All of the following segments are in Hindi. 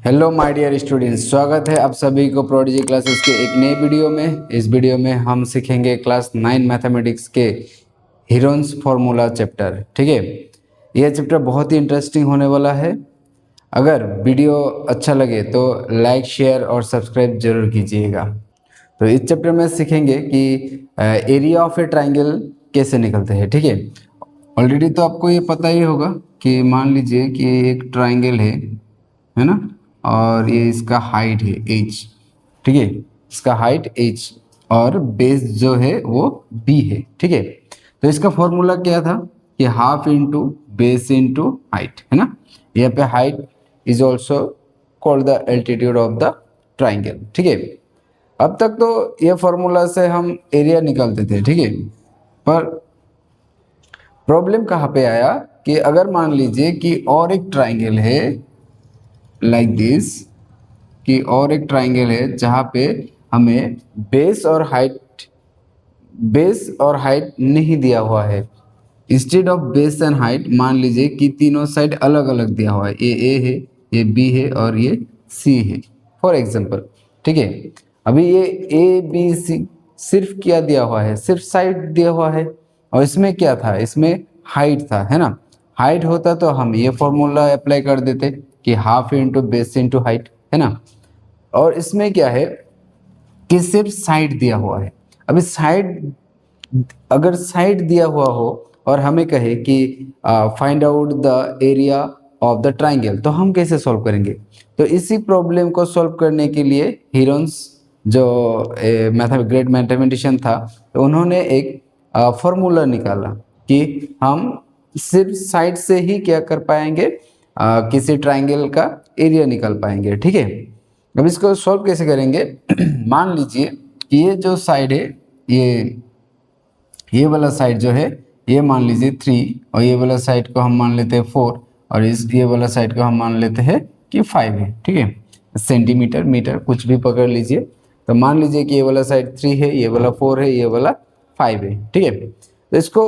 हेलो माय डियर स्टूडेंट्स, स्वागत है आप सभी को प्रोडिजी क्लासेस के एक नए वीडियो में। इस वीडियो में हम सीखेंगे क्लास 9 मैथमेटिक्स के हीरोन्स फार्मूला चैप्टर। ठीक है, यह चैप्टर बहुत ही इंटरेस्टिंग होने वाला है। अगर वीडियो अच्छा लगे तो लाइक, शेयर और सब्सक्राइब जरूर कीजिएगा। तो इस चैप्टर में सीखेंगे कि एरिया ऑफ ए ट्राइंगल कैसे निकलते हैं। ठीक है, ऑलरेडी तो आपको ये पता ही होगा कि मान लीजिए कि एक ट्राइंगल है ना, और ये इसका हाइट है h। ठीक है, इसका हाइट h और बेस जो है वो b है। ठीक है, तो इसका फॉर्मूला क्या था कि half into base into height, है ना। यहाँ पे height is also called the altitude of the triangle. ठीक है, अब तक तो ये फॉर्मूला से हम एरिया निकालते थे। ठीक है, पर प्रॉब्लम कहाँ पे आया कि अगर मान लीजिए कि और एक ट्राइंगल है लाइक दिस, कि और एक ट्राइंगल है जहाँ पे हमें बेस और हाइट नहीं दिया हुआ है। Instead of base and height मान लीजिए कि तीनों साइड अलग अलग दिया हुआ है, ये ए है, ये बी है और ये सी है फॉर एग्जांपल। ठीक है, अभी ये ए बी सी सिर्फ क्या दिया हुआ है, सिर्फ साइड दिया हुआ है, और इसमें क्या था, इसमें हाइट था, है ना। हाइट होता तो हम ये फॉर्मूला अप्लाई कर देते कि half into base into height, है ना। और इसमें क्या है कि सिर्फ साइड दिया हुआ है। अभी साइड, अगर साइड दिया हुआ हो और हमें कहे कि find out the area of the triangle, तो हम कैसे सॉल्व करेंगे। तो इसी प्रॉब्लम को सॉल्व करने के लिए हीरोन्स जो ग्रेट मैथमेटिशियन था, तो उन्होंने एक फॉर्मूला निकाला कि हम सिर्फ साइड से ही क्या कर पाएंगे, किसी ट्राइंगल का एरिया निकाल पाएंगे। ठीक है, अब इसको सॉल्व कैसे करेंगे मान लीजिए कि ये जो साइड है, ये वाला साइड जो है ये मान लीजिए 3, और ये वाला साइड को हम मान लेते हैं 4, और ये वाला साइड को हम मान लेते हैं कि 5 है। ठीक है, सेंटीमीटर मीटर कुछ भी पकड़ लीजिए। तो मान लीजिए कि ये वाला साइड 3 है, ये वाला 4 है, ये वाला 5 है। ठीक है, तो इसको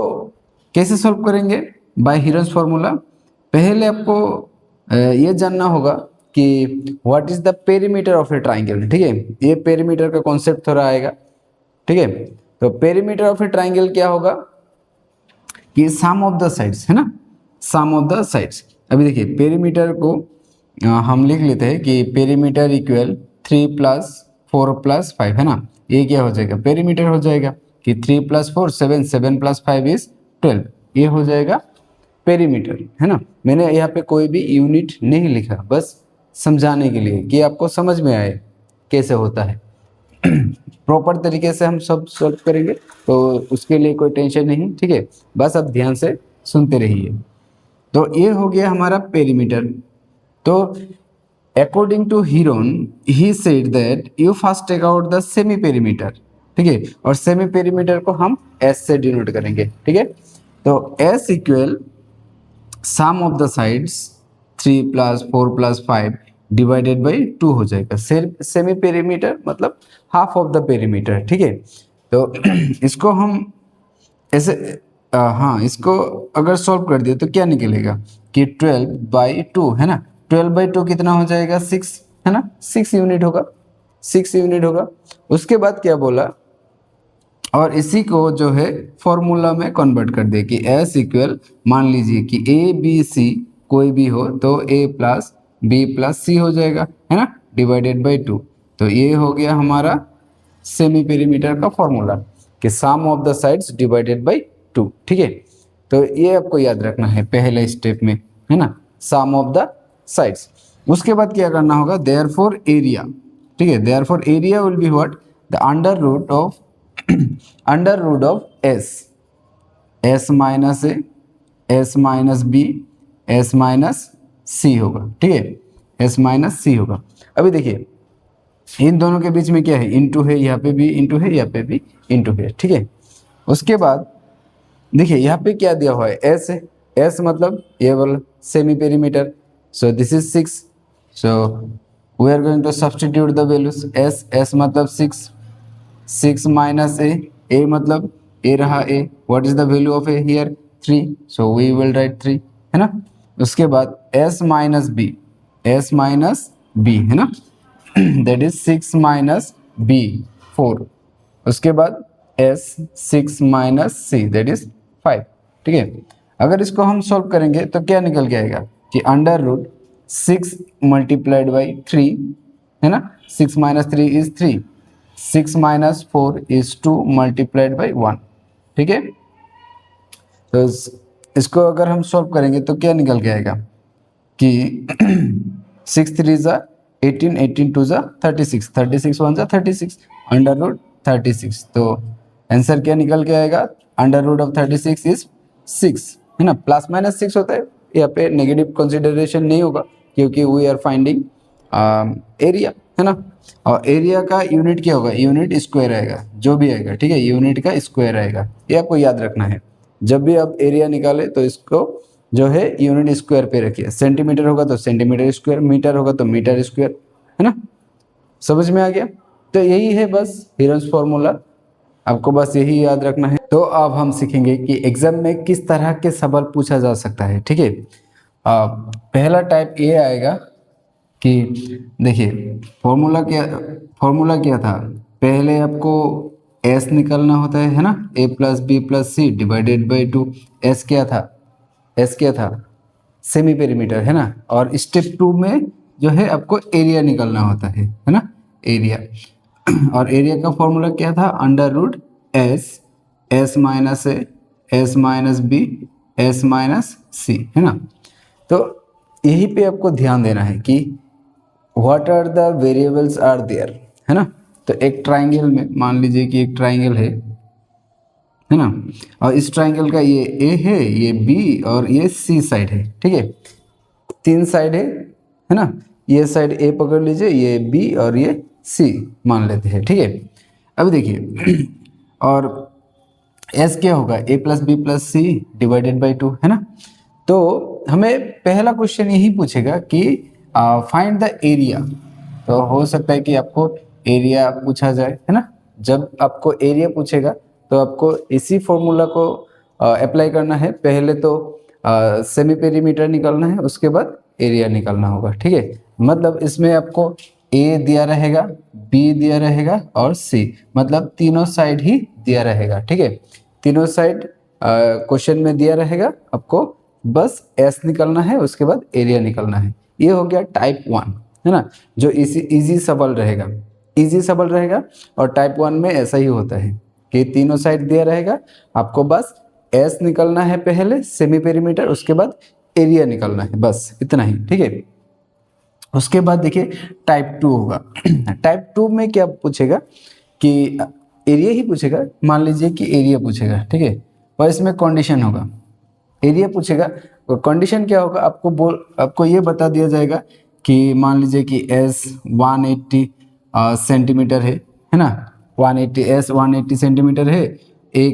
कैसे सॉल्व करेंगे बाय हीरोन्स फार्मूला। पहले आपको ये जानना होगा कि what is the perimeter of A triangle. ठीक है, ये पेरीमीटर का कॉन्सेप्ट थोड़ा आएगा। ठीक है, तो पेरीमीटर ऑफ ए ट्राइंगल क्या होगा कि सम ऑफ द साइड्स, है ना, सम ऑफ द साइड्स। अभी देखिए पेरीमीटर को हम लिख लेते हैं कि पेरीमीटर इक्वल 3 + 4 + 5, है ना। ये क्या हो जाएगा, पेरीमीटर हो जाएगा कि 3 + 4 7, 7 + 5 इज 12, ये हो जाएगा पेरीमीटर, है ना। मैंने यहाँ पे कोई भी यूनिट नहीं लिखा, बस समझाने के लिए कि आपको समझ में आए कैसे होता है। प्रॉपर तरीके से हम सब सॉल्व करेंगे, तो उसके लिए कोई टेंशन नहीं। ठीक है, बस आप ध्यान से सुनते रहिए। तो ये हो गया हमारा पेरीमीटर। तो according to Heron he said that you first take out the semi perimeter. ठीक है, और सेमी पेरीमीटर को हम एस से डिनोट करेंगे। ठीक है, तो S equal some of the sides 3 + 4 + 5 divided by 2 हो जाएगा। सेमी पेरीमीटर मतलब हाफ ऑफ द पेरीमीटर। ठीक है, तो इसको हम ऐसे हाँ, इसको अगर सॉल्व कर दिया तो क्या निकलेगा कि 12/2, है ना। 12/2 कितना हो जाएगा, 6, है ना, 6 यूनिट होगा, 6 यूनिट होगा। उसके बाद क्या बोला, और इसी को जो है फॉर्मूला में कन्वर्ट कर दे कि एस इक्वल, मान लीजिए कि ए बी सी कोई भी हो तो a + b + c हो जाएगा, है ना, डिवाइडेड बाई 2। तो ये हो गया हमारा सेमी पेरीमीटर का फॉर्मूला कि sum of the sides divided by 2। ठीक है, तो ये आपको याद रखना है पहले स्टेप में, है ना, सम ऑफ द साइड्स। उसके बाद क्या करना होगा, देयरफॉर एरिया। ठीक है, therefore area will be what, the under root of s, s - a, s - b, s - c होगा। ठीक है, s - c होगा। अभी देखिए इन दोनों के बीच में क्या है, इंटू है, यहाँ पे भी इंटू है, यहाँ पे भी इंटू है। ठीक है, उसके बाद देखिए यहाँ पे क्या दिया हुआ है, s है, s मतलब ये वाला semi perimeter. So this is 6, so we are going to substitute the values. s मतलब 6, 6 - a मतलब a रहा a, what is the value of a here 3, so we will write 3, है ना। उसके बाद s - b, s - बी, है ना, दैट इज 6 माइनस बी 4, उसके बाद S 6 minus see that is 5, ठीक है। अगर इसको हम सॉल्व करेंगे तो क्या निकल के आएगा कि अंडर रूट 6 मल्टीप्लाइड बाई 3, है ना, 6 minus 3 is 3, 6 minus 4 is 2 multiplied by 1, ठीक है। तो इसको अगर हम सॉल्व करेंगे तो क्या निकल के आएगा कि 6 3 ज़ा 18, 18 2 ज़ा 36, 36 1 ज़ा 36, अंडर रूट 36। तो आंसर क्या निकल के आएगा, अंडर रूट ऑफ 36 इज 6, है ना, प्लस माइनस 6 होता है, यहाँ पे नेगेटिव कंसिडरेशन नहीं होगा क्योंकि वी आर फाइंडिंग एरिया, है ना। और एरिया का यूनिट क्या होगा, यूनिट स्क्वायर आएगा, जो भी आएगा, ठीक है, यूनिट का स्क्वायर आएगा, ये आपको याद रखना है। जब भी आप एरिया निकाले तो इसको जो है यूनिट स्क्वायर पे रखिए, सेंटीमीटर होगा तो सेंटीमीटर स्क्वायर, मीटर होगा तो मीटर स्क्वायर, है ना, समझ में आ गया। तो यही है बस हीरोज फॉर्मूला, आपको बस यही याद रखना है। तो अब हम सीखेंगे कि एग्जाम में किस तरह के सवाल पूछा जा सकता है, ठीक है। पहला टाइप ये आएगा कि देखिए फॉर्मूला क्या था, पहले आपको एस निकालना होता है ना, A plus B plus C divided by 2, S क्या था सेमी पेरीमीटर, है ना। और स्टेप 2 में जो है आपको एरिया निकालना होता है ना, एरिया। और एरिया का फॉर्मूला क्या था, under root S minus A, S minus B, S minus C, है ना। तो यही पे आपको ध्यान देना है कि what are the variables are there, है ना। तो एक ट्राइंगल में मान लीजिए कि एक ट्राइंगल है ना, और इस ट्राइंगल का ये ए है, ये बी और ये सी साइड है, ठीक है, 3 साइड है ना। ये साइड ए पकड़ लीजिए, ये बी और ये सी मान लेते हैं, ठीक है। अभी देखिए और एस क्या होगा, A plus B plus C divided by 2, है ना। तो हमें पहला क्वेश्चन यही पूछेगा कि फाइंड द एरिया। तो हो सकता है कि आपको एरिया पूछा जाए, है ना। जब आपको एरिया पूछेगा तो आपको इसी फॉर्मूला को अप्लाई करना है, पहले तो सेमी पेरीमीटर निकालना है, उसके बाद एरिया निकालना होगा, ठीक है। मतलब इसमें आपको ए दिया रहेगा, बी दिया रहेगा और सी, मतलब तीनों साइड ही दिया रहेगा, ठीक है। तीनों साइड क्वेश्चन में दिया रहेगा, आपको बस एस निकालना है, उसके बाद एरिया निकालना है। ये हो गया टाइप 1, है ना, जो इजी सवाल रहेगा, इजी सवाल रहेगा। और टाइप 1 में ऐसा ही होता है कि तीनों साइड दिया रहेगा, आपको बस एस निकालना है पहले सेमी पेरीमीटर, उसके बाद एरिया निकालना है, बस इतना ही, ठीक है। उसके बाद देखिए टाइप 2 होगा। टाइप 2 में क्या पूछेगा कि एरिया ही पूछेगा, मान लीजिए कि एरिया पूछेगा, ठीक है, और इसमें कंडीशन होगा, एरिया पूछेगा, कंडीशन क्या होगा, आपको ये बता दिया जाएगा कि मान लीजिए कि एस 180 सेंटीमीटर है ना, 180 सेंटीमीटर है, ए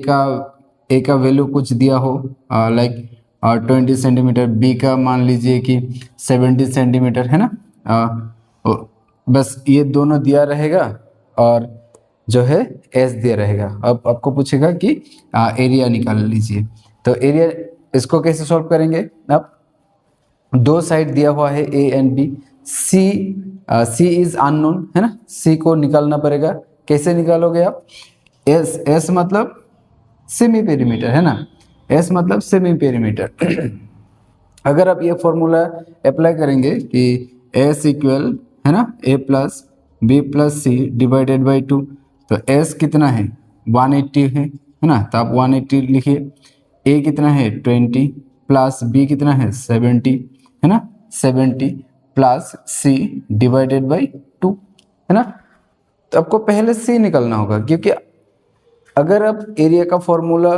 का वैल्यू कुछ दिया हो लाइक 20 सेंटीमीटर, बी का मान लीजिए कि 70 सेंटीमीटर, है ना। बस ये दोनों दिया रहेगा और जो है एस दिया रहेगा। अब आपको पूछेगा कि एरिया निकाल लीजिए। तो एरिया इसको कैसे सॉल्व करेंगे, अब दो साइड दिया हुआ है A and B, C is unknown, है ना, सी को निकालना पड़ेगा। कैसे निकालोगे आप, एस मतलब सेमी पेरीमीटर, है ना, एस मतलब सेमी पेरीमीटर। अगर आप ये फॉर्मूला अप्लाई करेंगे कि एस इक्वल, है ना, A plus B plus C divided by 2, तो एस कितना है 180 है ना, तो आप 180 लिखिए। ए कितना है 20 प्लस बी कितना है 70, है ना, 70 प्लस सी डिवाइडेड बाई 2, है ना। तो आपको पहले सी निकालना होगा, क्योंकि अगर आप एरिया का फॉर्मूला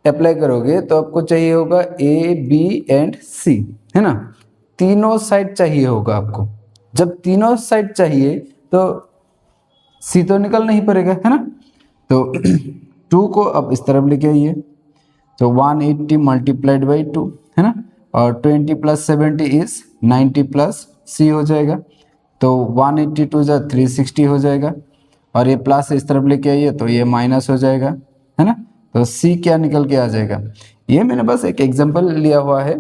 अप्लाई करोगे तो आपको चाहिए होगा ए बी एंड सी, है ना, तीनों साइड चाहिए होगा आपको। जब तीनों साइड चाहिए तो सी तो निकलना ही पड़ेगा, है ना। तो 2 को अब इस तरफ लेके आइए, तो 180 मल्टीप्लाइड बाई 2, है ना, और 20 प्लस 70 इज 90 प्लस सी हो जाएगा, तो 182 जा 360 हो जाएगा, और ये प्लस इस तरफ लेके आइए तो ये माइनस हो जाएगा, है ना। तो सी क्या निकल के आ जाएगा, ये मैंने बस एक एग्जांपल लिया हुआ है,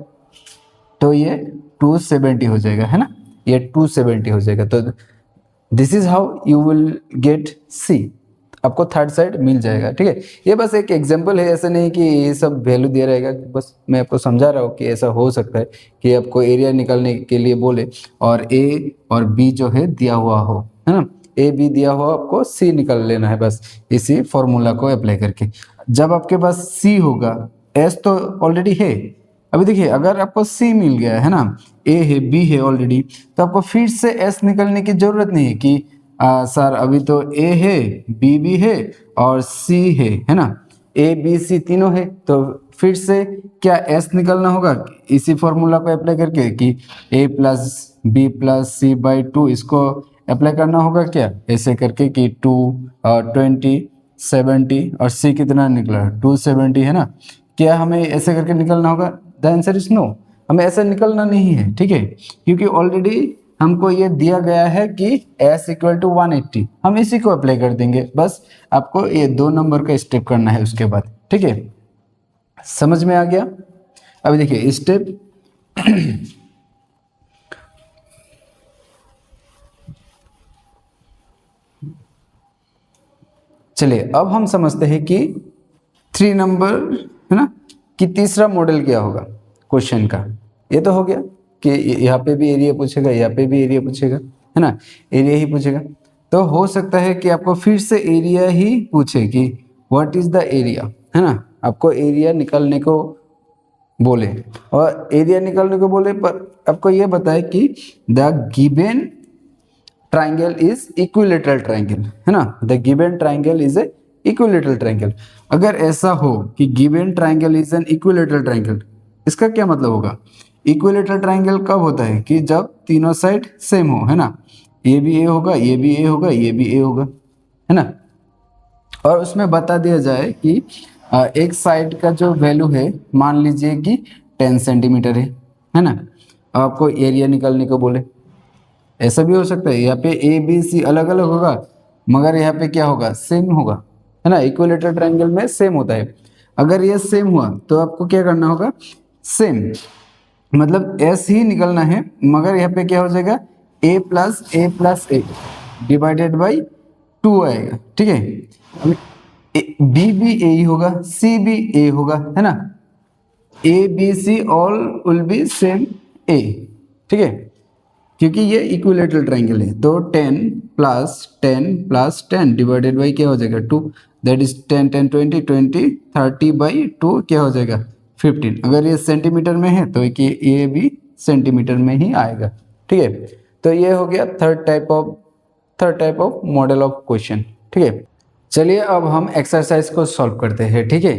तो ये 270 हो जाएगा, है ना। ये 270 हो जाएगा। तो this is how you will get C, आपको थर्ड साइड मिल जाएगा। ठीक है, ये बस एक एग्जांपल है, ऐसा नहीं कि ये सब वैल्यू दिया रहेगा, बस मैं आपको समझा रहा हूँ कि ऐसा हो सकता है कि आपको एरिया निकालने के लिए बोले और ए और बी जो है दिया हुआ हो, है ना, ए बी दिया हुआ, आपको सी निकाल लेना है बस इसी फॉर्मूला को अप्लाई करके। जब आपके पास सी होगा, एस तो ऑलरेडी है, अभी देखिए अगर आपको सी मिल गया है ना, ए है बी है ऑलरेडी, तो आपको फिर से एस निकलने की जरूरत नहीं है कि सर अभी तो ए है बी भी है और सी है ना, ए बी सी तीनों है, तो फिर से क्या एस निकलना होगा इसी फॉर्मूला को अप्लाई करके कि A plus B plus C by 2, इसको अप्लाई करना होगा क्या ऐसे करके कि 2 और 20 70 और सी कितना निकला 270 है ना, क्या हमें ऐसे करके निकलना होगा? द आंसर इज नो, हमें ऐसा निकलना नहीं है। ठीक है, क्योंकि ऑलरेडी हमको ये दिया गया है कि s इक्वल टू 180, हम इसी को अप्लाई कर देंगे, बस आपको ये 2 नंबर का स्टेप करना है उसके बाद। ठीक है, समझ में आ गया? अभी देखिए स्टेप चलिए अब हम समझते हैं कि 3 नंबर है ना कि तीसरा मॉडल क्या होगा क्वेश्चन का। ये तो हो गया कि यहाँ पे भी एरिया पूछेगा, यहाँ पे भी एरिया पूछेगा, है ना, एरिया ही पूछेगा। तो हो सकता है कि आपको फिर से एरिया ही पूछे कि व्हाट इज द एरिया, है ना, आपको एरिया निकालने को बोले, और एरिया निकालने को बोले पर आपको ये बताए कि the given triangle is equilateral triangle, है ना, the given triangle is a equilateral triangle. अगर ऐसा हो कि given triangle is an equilateral triangle, इसका क्या मतलब होगा? इक्विलेटरल ट्राइंगल कब होता है कि जब तीनों साइड सेम हो, है ना, ये भी ए होगा, ये भी ए होगा, ये भी ए होगा, है ना, और उसमें बता दिया जाए कि एक साइड का जो वैल्यू है मान लीजिए कि 10 सेंटीमीटर है ना, आपको एरिया निकालने को बोले। ऐसा भी हो सकता है यहाँ पे ए बी सी अलग अलग होगा मगर यहाँ पे क्या होगा, सेम होगा, है ना, इक्विलेटरल ट्रायंगल में सेम होता है। अगर ये सेम हुआ तो आपको क्या करना होगा, सेम मतलब एस ही निकलना है, मगर यहाँ पे क्या हो जाएगा ए प्लस ए डिवाइडेड बाई 2 आएगा। ठीक है, बी भी ए ही होगा, सी भी ए होगा, है ना, A B C all will be same A. ठीक है, क्योंकि ये इक्विलेटरल ट्रायंगल है, तो 10 + 10 डिवाइडेड बाई क्या हो जाएगा 2, दैट इज 10 10 20 20 30 बाई 2 क्या हो जाएगा 15। अगर ये सेंटीमीटर में है तो ये भी सेंटीमीटर में ही आएगा। ठीक है, तो ये हो गया third type of model of question. ठीक है, चलिए अब हम एक्सरसाइज को सॉल्व करते हैं। ठीक है,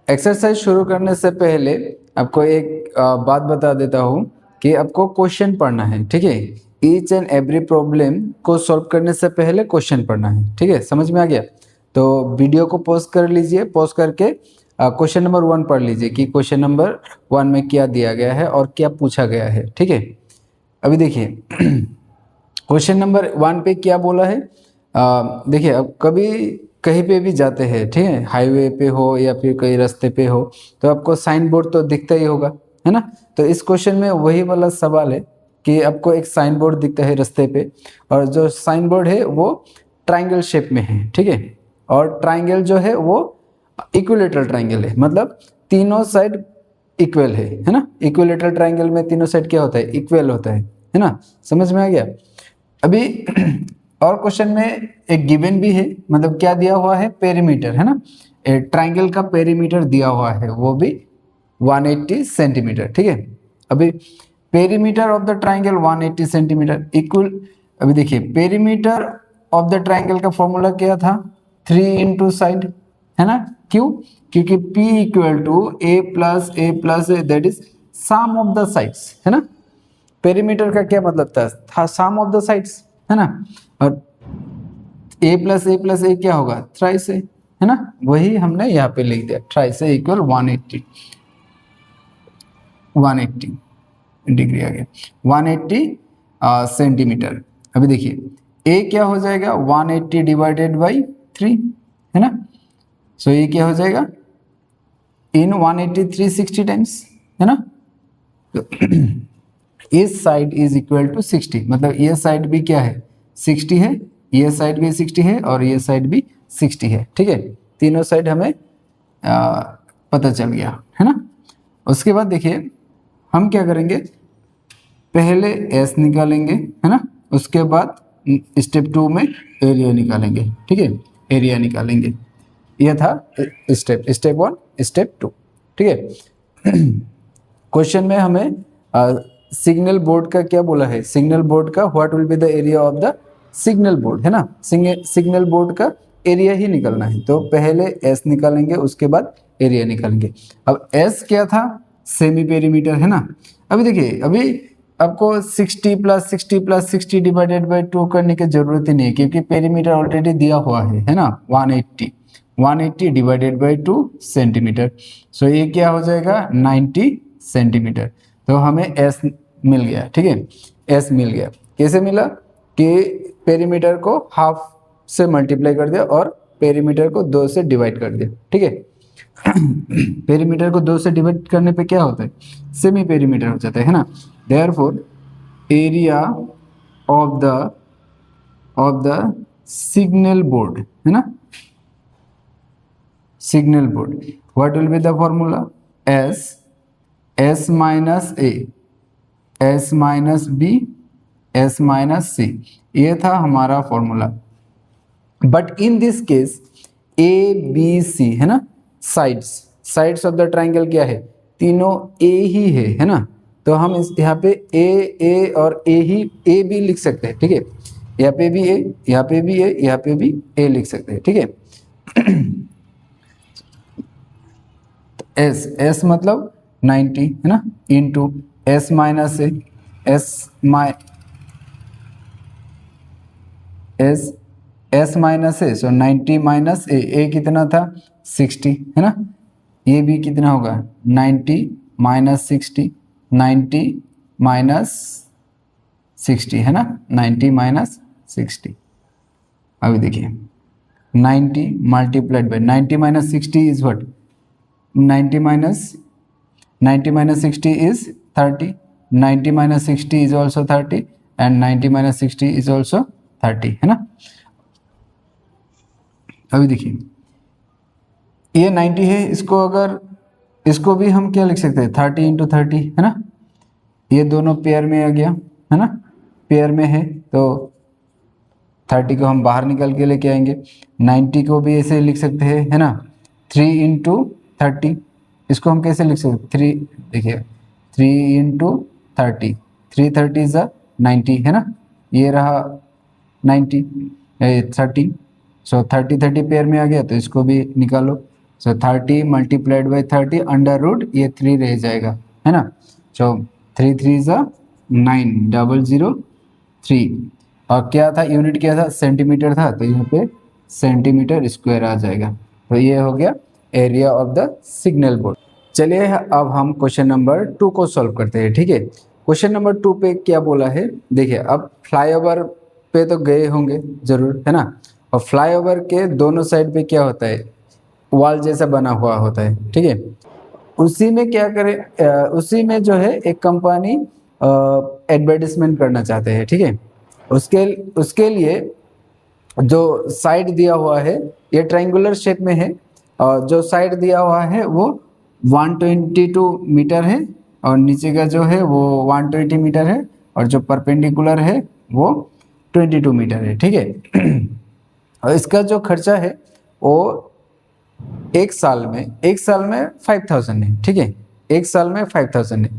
एक्सरसाइज शुरू करने से पहले आपको एक बात बता देता हूँ कि आपको क्वेश्चन पढ़ना है। ठीक है, ईच एंड एवरी प्रॉब्लम को सॉल्व करने से पहले क्वेश्चन पढ़ना है। ठीक है, समझ में आ गया? तो वीडियो को पॉज कर लीजिए, पॉज करके क्वेश्चन नंबर 1 पढ़ लीजिए कि क्वेश्चन नंबर 1 में क्या दिया गया है और क्या पूछा गया है। ठीक है, अभी देखिए क्वेश्चन नंबर 1 पे क्या बोला है। देखिए अब कभी कहीं पे भी जाते हैं, ठीक है, हाईवे पे हो या फिर कहीं रास्ते पे हो, तो आपको साइन बोर्ड तो दिखता ही होगा, है ना। तो इस क्वेश्चन में वही वाला सवाल है कि आपको एक साइन बोर्ड दिखता है रास्ते पे, और जो साइन बोर्ड है वो ट्राइंगल शेप में है। ठीक है, और ट्राइंगल जो है वो इक्विलेटरल ट्राइंगल है, मतलब तीनों साइड इक्वल है ना। इक्विलेटरल ट्राइंगल में तीनों साइड क्या होता है, इक्वल होता है ना। समझ में आ गया? अभी और क्वेश्चन में एक गिवन भी है, मतलब क्या दिया हुआ है, पेरीमीटर, है ना, ट्राइंगल का पेरीमीटर दिया हुआ है वो भी 180 सेंटीमीटर। ठीक है, अभी perimeter of the triangle 180 centimetre equal, अभी देखिए पेरीमीटर ऑफ द ट्राइंगल का फॉर्मूला क्या था, 3 इंटू साइड, है ना। क्यों? क्योंकि P equal to A plus A that is sum of the sides, है ना। पेरीमीटर का क्या मतलब था सम ऑफ द साइड्स, है ना, और A प्लस ए क्या होगा, थ्राइस है ना, वही हमने यहाँ पे लिख दिया, थ्राइस इक्वल 180 डिग्री आ गया, 180 सेंटीमीटर। अभी देखिए A क्या हो जाएगा 180 डिवाइडेड बाई 3, है ना। सो ये क्या हो जाएगा इन 180 360 टाइम्स, है ना। इस साइड इज इक्वल टू 60, मतलब ये साइड भी क्या है 60 है, ये साइड भी 60 है और ये साइड भी 60 है। ठीक है, तीनों साइड हमें पता चल गया है ना। उसके बाद देखिए हम क्या करेंगे, पहले एस निकालेंगे है ना, उसके बाद स्टेप 2 में एरिया निकालेंगे। ठीक है, एरिया निकालेंगे, यह था स्टेप 1 स्टेप 2। ठीक है, क्वेश्चन में हमें सिग्नल बोर्ड का क्या बोला है, सिग्नल बोर्ड का what will be the area of the signal board है ना, सिग्नल बोर्ड का एरिया ही निकालना है। तो पहले एस निकालेंगे, उसके बाद एरिया निकालेंगे। अब एस क्या था, सेमी पेरीमीटर है ना। अभी देखिए, अभी आपको 60 + 60 + 60 डिवाइडेड बाई 2 करने की जरूरत ही नहीं है, क्योंकि पेरीमीटर ऑलरेडी दिया हुआ है ना, 180 डिवाइडेड बाई 2 सेंटीमीटर। सो ये क्या हो जाएगा 90 सेंटीमीटर। तो हमें एस मिल गया। ठीक है, एस मिल गया। कैसे मिला कि पेरीमीटर को हाफ से मल्टीप्लाई कर दिया और पेरीमीटर को 2 से डिवाइड कर दिया। ठीक है, पेरीमीटर को 2 से डिवाइड करने पे क्या होता है, सेमी पेरीमीटर हो जाता है ना। Therefore area of the signal board है ना, signal board, what will be the formula, S minus A, S minus B, S minus C, ये था हमारा फॉर्मूला। But in this case A B C है ना, साइड्स ऑफ द ट्राइंगल क्या है, तीनों ए ही है ना। तो हम इस यहाँ पे ए और ए ही, ए भी लिख सकते हैं। ठीक है, यहाँ पे भी ए, यहाँ पे भी ए, यहाँ पे भी ए लिख सकते हैं। ठीक है, एस मतलब 90 है ना, into S minus A, S minus A, so 90 minus ए कितना था 60 है ना। ये भी कितना होगा 90 माइनस 60, 90 माइनस 60 है ना, 90 माइनस 60। अभी देखिए 90 multiplied by 90 minus 60 is what, 90 minus 60 is 30, 90 minus 60 is also 30 and 90 minus 60 is also 30 है ना। अभी देखिए ये 90 है, इसको भी हम क्या लिख सकते हैं 30 इंटू 30 है ना। ये दोनों पेयर में आ गया है ना, पेयर में है तो 30 को हम बाहर निकल के लेके आएंगे। 90 को भी ऐसे लिख सकते हैं है ना, 3 इंटू 30, इसको हम कैसे लिख सकते, 3 देखिए 3 इंटू 30, 3 30 ज़ा 90 है ना, ये रहा 90 30, सो 30 पेयर में आ गया तो इसको भी निकालो। सो 30 मल्टीप्लाइड बाई 30 अंडर रूट ये 3 रह जाएगा है ना। सो 3 3 ज़ा 9 003 और क्या था यूनिट क्या था, सेंटीमीटर था, तो यहाँ पे सेंटीमीटर स्क्वायर आ जाएगा। तो ये हो गया area of the signal board. चलिए अब हम क्वेश्चन नंबर 2 को सॉल्व करते हैं। ठीक है, क्वेश्चन नंबर 2 पे क्या बोला है, देखिए अब फ्लाईओवर पे तो गए होंगे जरूर है ना, और फ्लाईओवर के दोनों साइड पे क्या होता है, वॉल जैसा बना हुआ होता है। ठीक है, उसी में क्या करें, उसी में जो है एक कंपनी एडवर्टाइजमेंट करना चाहते हैं। ठीक है, उसके लिए जो साइड दिया हुआ है ये ट्रायंगुलर शेप में है, और जो साइड दिया हुआ है वो 122 मीटर है और नीचे का जो है वो 120 मीटर है, और जो परपेंडिकुलर है वो 22 मीटर है। ठीक है, और इसका जो खर्चा है वो एक साल में 5000 है। ठीक है, एक साल में 5000 है,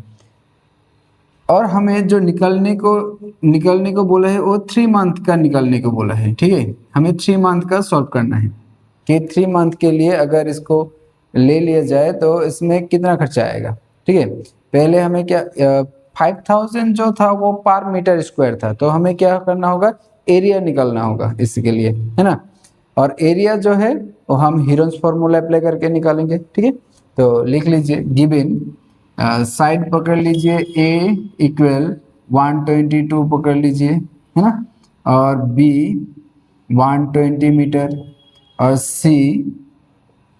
और हमें जो निकलने को बोला है वो 3 मंथ का निकलने को बोला है। ठीक है, हमें 3 मंथ का सॉल्व करना है कि 3 मंथ के लिए अगर इसको ले लिया जाए तो इसमें कितना खर्चा आएगा। ठीक है, पहले हमें क्या 5000 जो था वो पर मीटर स्क्वायर था, तो हमें क्या करना होगा, एरिया निकालना होगा इसके लिए है ना। और एरिया जो है वो हम हीरोन्स फॉर्मूला अप्लाई करके निकालेंगे। ठीक है, तो लिख लीजिए गिवन साइड पकड़ लीजिए ए इक्वल 122 पकड़ लीजिए है ना, और बी 120 मीटर और सी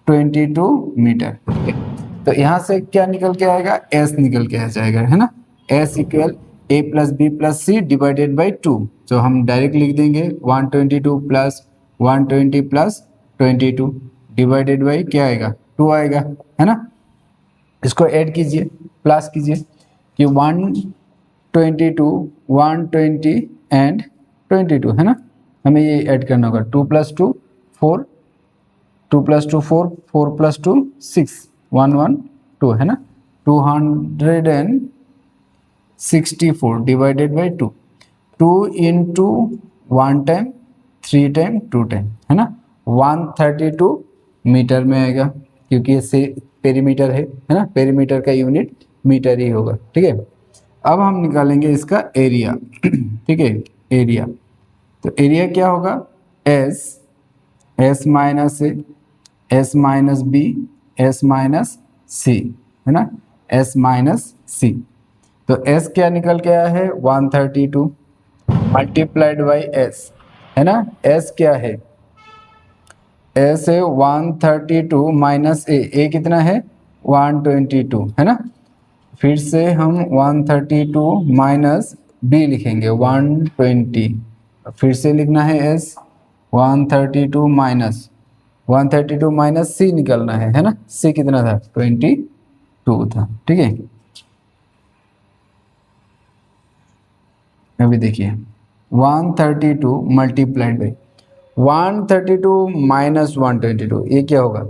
22 मीटर। तो यहाँ से क्या निकल के आएगा, एस निकल के आ जाएगा है ना, S equal A plus B plus C divided by 2। तो हम डायरेक्ट लिख देंगे 122 प्लस 120 प्लस 22 डिवाइडेड बाई क्या आएगा 2 आएगा, है ना। इसको ऐड कीजिए, प्लस कीजिए कि 122 120 एंड 22, है ना। हमें ये ऐड करना होगा 2 प्लस 2 4, 2 प्लस 2 4, 4 प्लस 2 6, 112, है ना। 264 divided by 2, 2 into 1 time 3 time 2 time, है ना। 132 मीटर में आएगा, क्योंकि ये पेरीमीटर है ना, पेरीमीटर का यूनिट मीटर ही होगा, ठीक है। अब हम निकालेंगे इसका एरिया ठीक है, एरिया। तो एरिया क्या होगा, S minus A, S minus B, S minus C, है ना, एस माइनस सी। तो एस क्या निकल के आया है 132 मल्टीप्लाइड बाई एस, है ना। एस क्या है, एस है 132 माइनस ए कितना है 122, है ना। फिर से हम 132 माइनस बी लिखेंगे 120, फिर से लिखना है एस 132 माइनस 132 माइनस सी निकलना है ना। सी कितना था 22 था, ठीक है। अभी देखिए 132 मल्टीप्लाइड बाई 132 माइनस 122, ये क्या होगा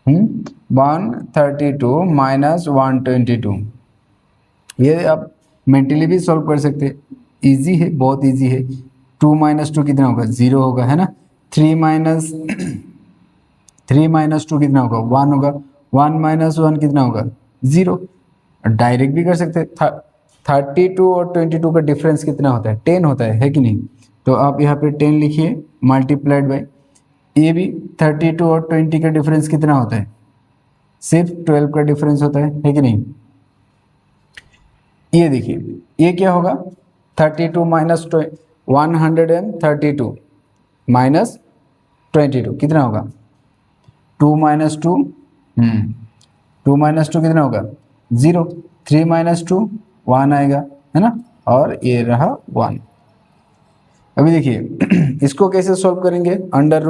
132 माइनस 122। ये आप मेंटली भी सॉल्व कर सकते हैं, इजी है, बहुत इजी है। 2 माइनस 2 कितना होगा 0 होगा, है ना। 3 माइनस 2 कितना होगा 1 होगा, 1 माइनस 1 कितना होगा 0। डायरेक्ट भी कर सकते हैं, 32 और 22 का डिफरेंस कितना होता है 10 होता है कि नहीं। तो आप यहाँ पे 10 लिखिए मल्टीप्लाइड बाई, ये भी 32 और 20 का डिफरेंस कितना होता है, सिर्फ 12 का डिफरेंस होता है कि नहीं। ये देखिए ये क्या होगा 32 माइनस 132 माइनस 22 कितना होगा 2 माइनस 2, 2 माइनस 2 कितना होगा 0, 3 माइनस 2 1 आएगा, है ना। और ये रहा 1। अभी देखिए इसको कैसे सॉल्व करेंगे, अंडर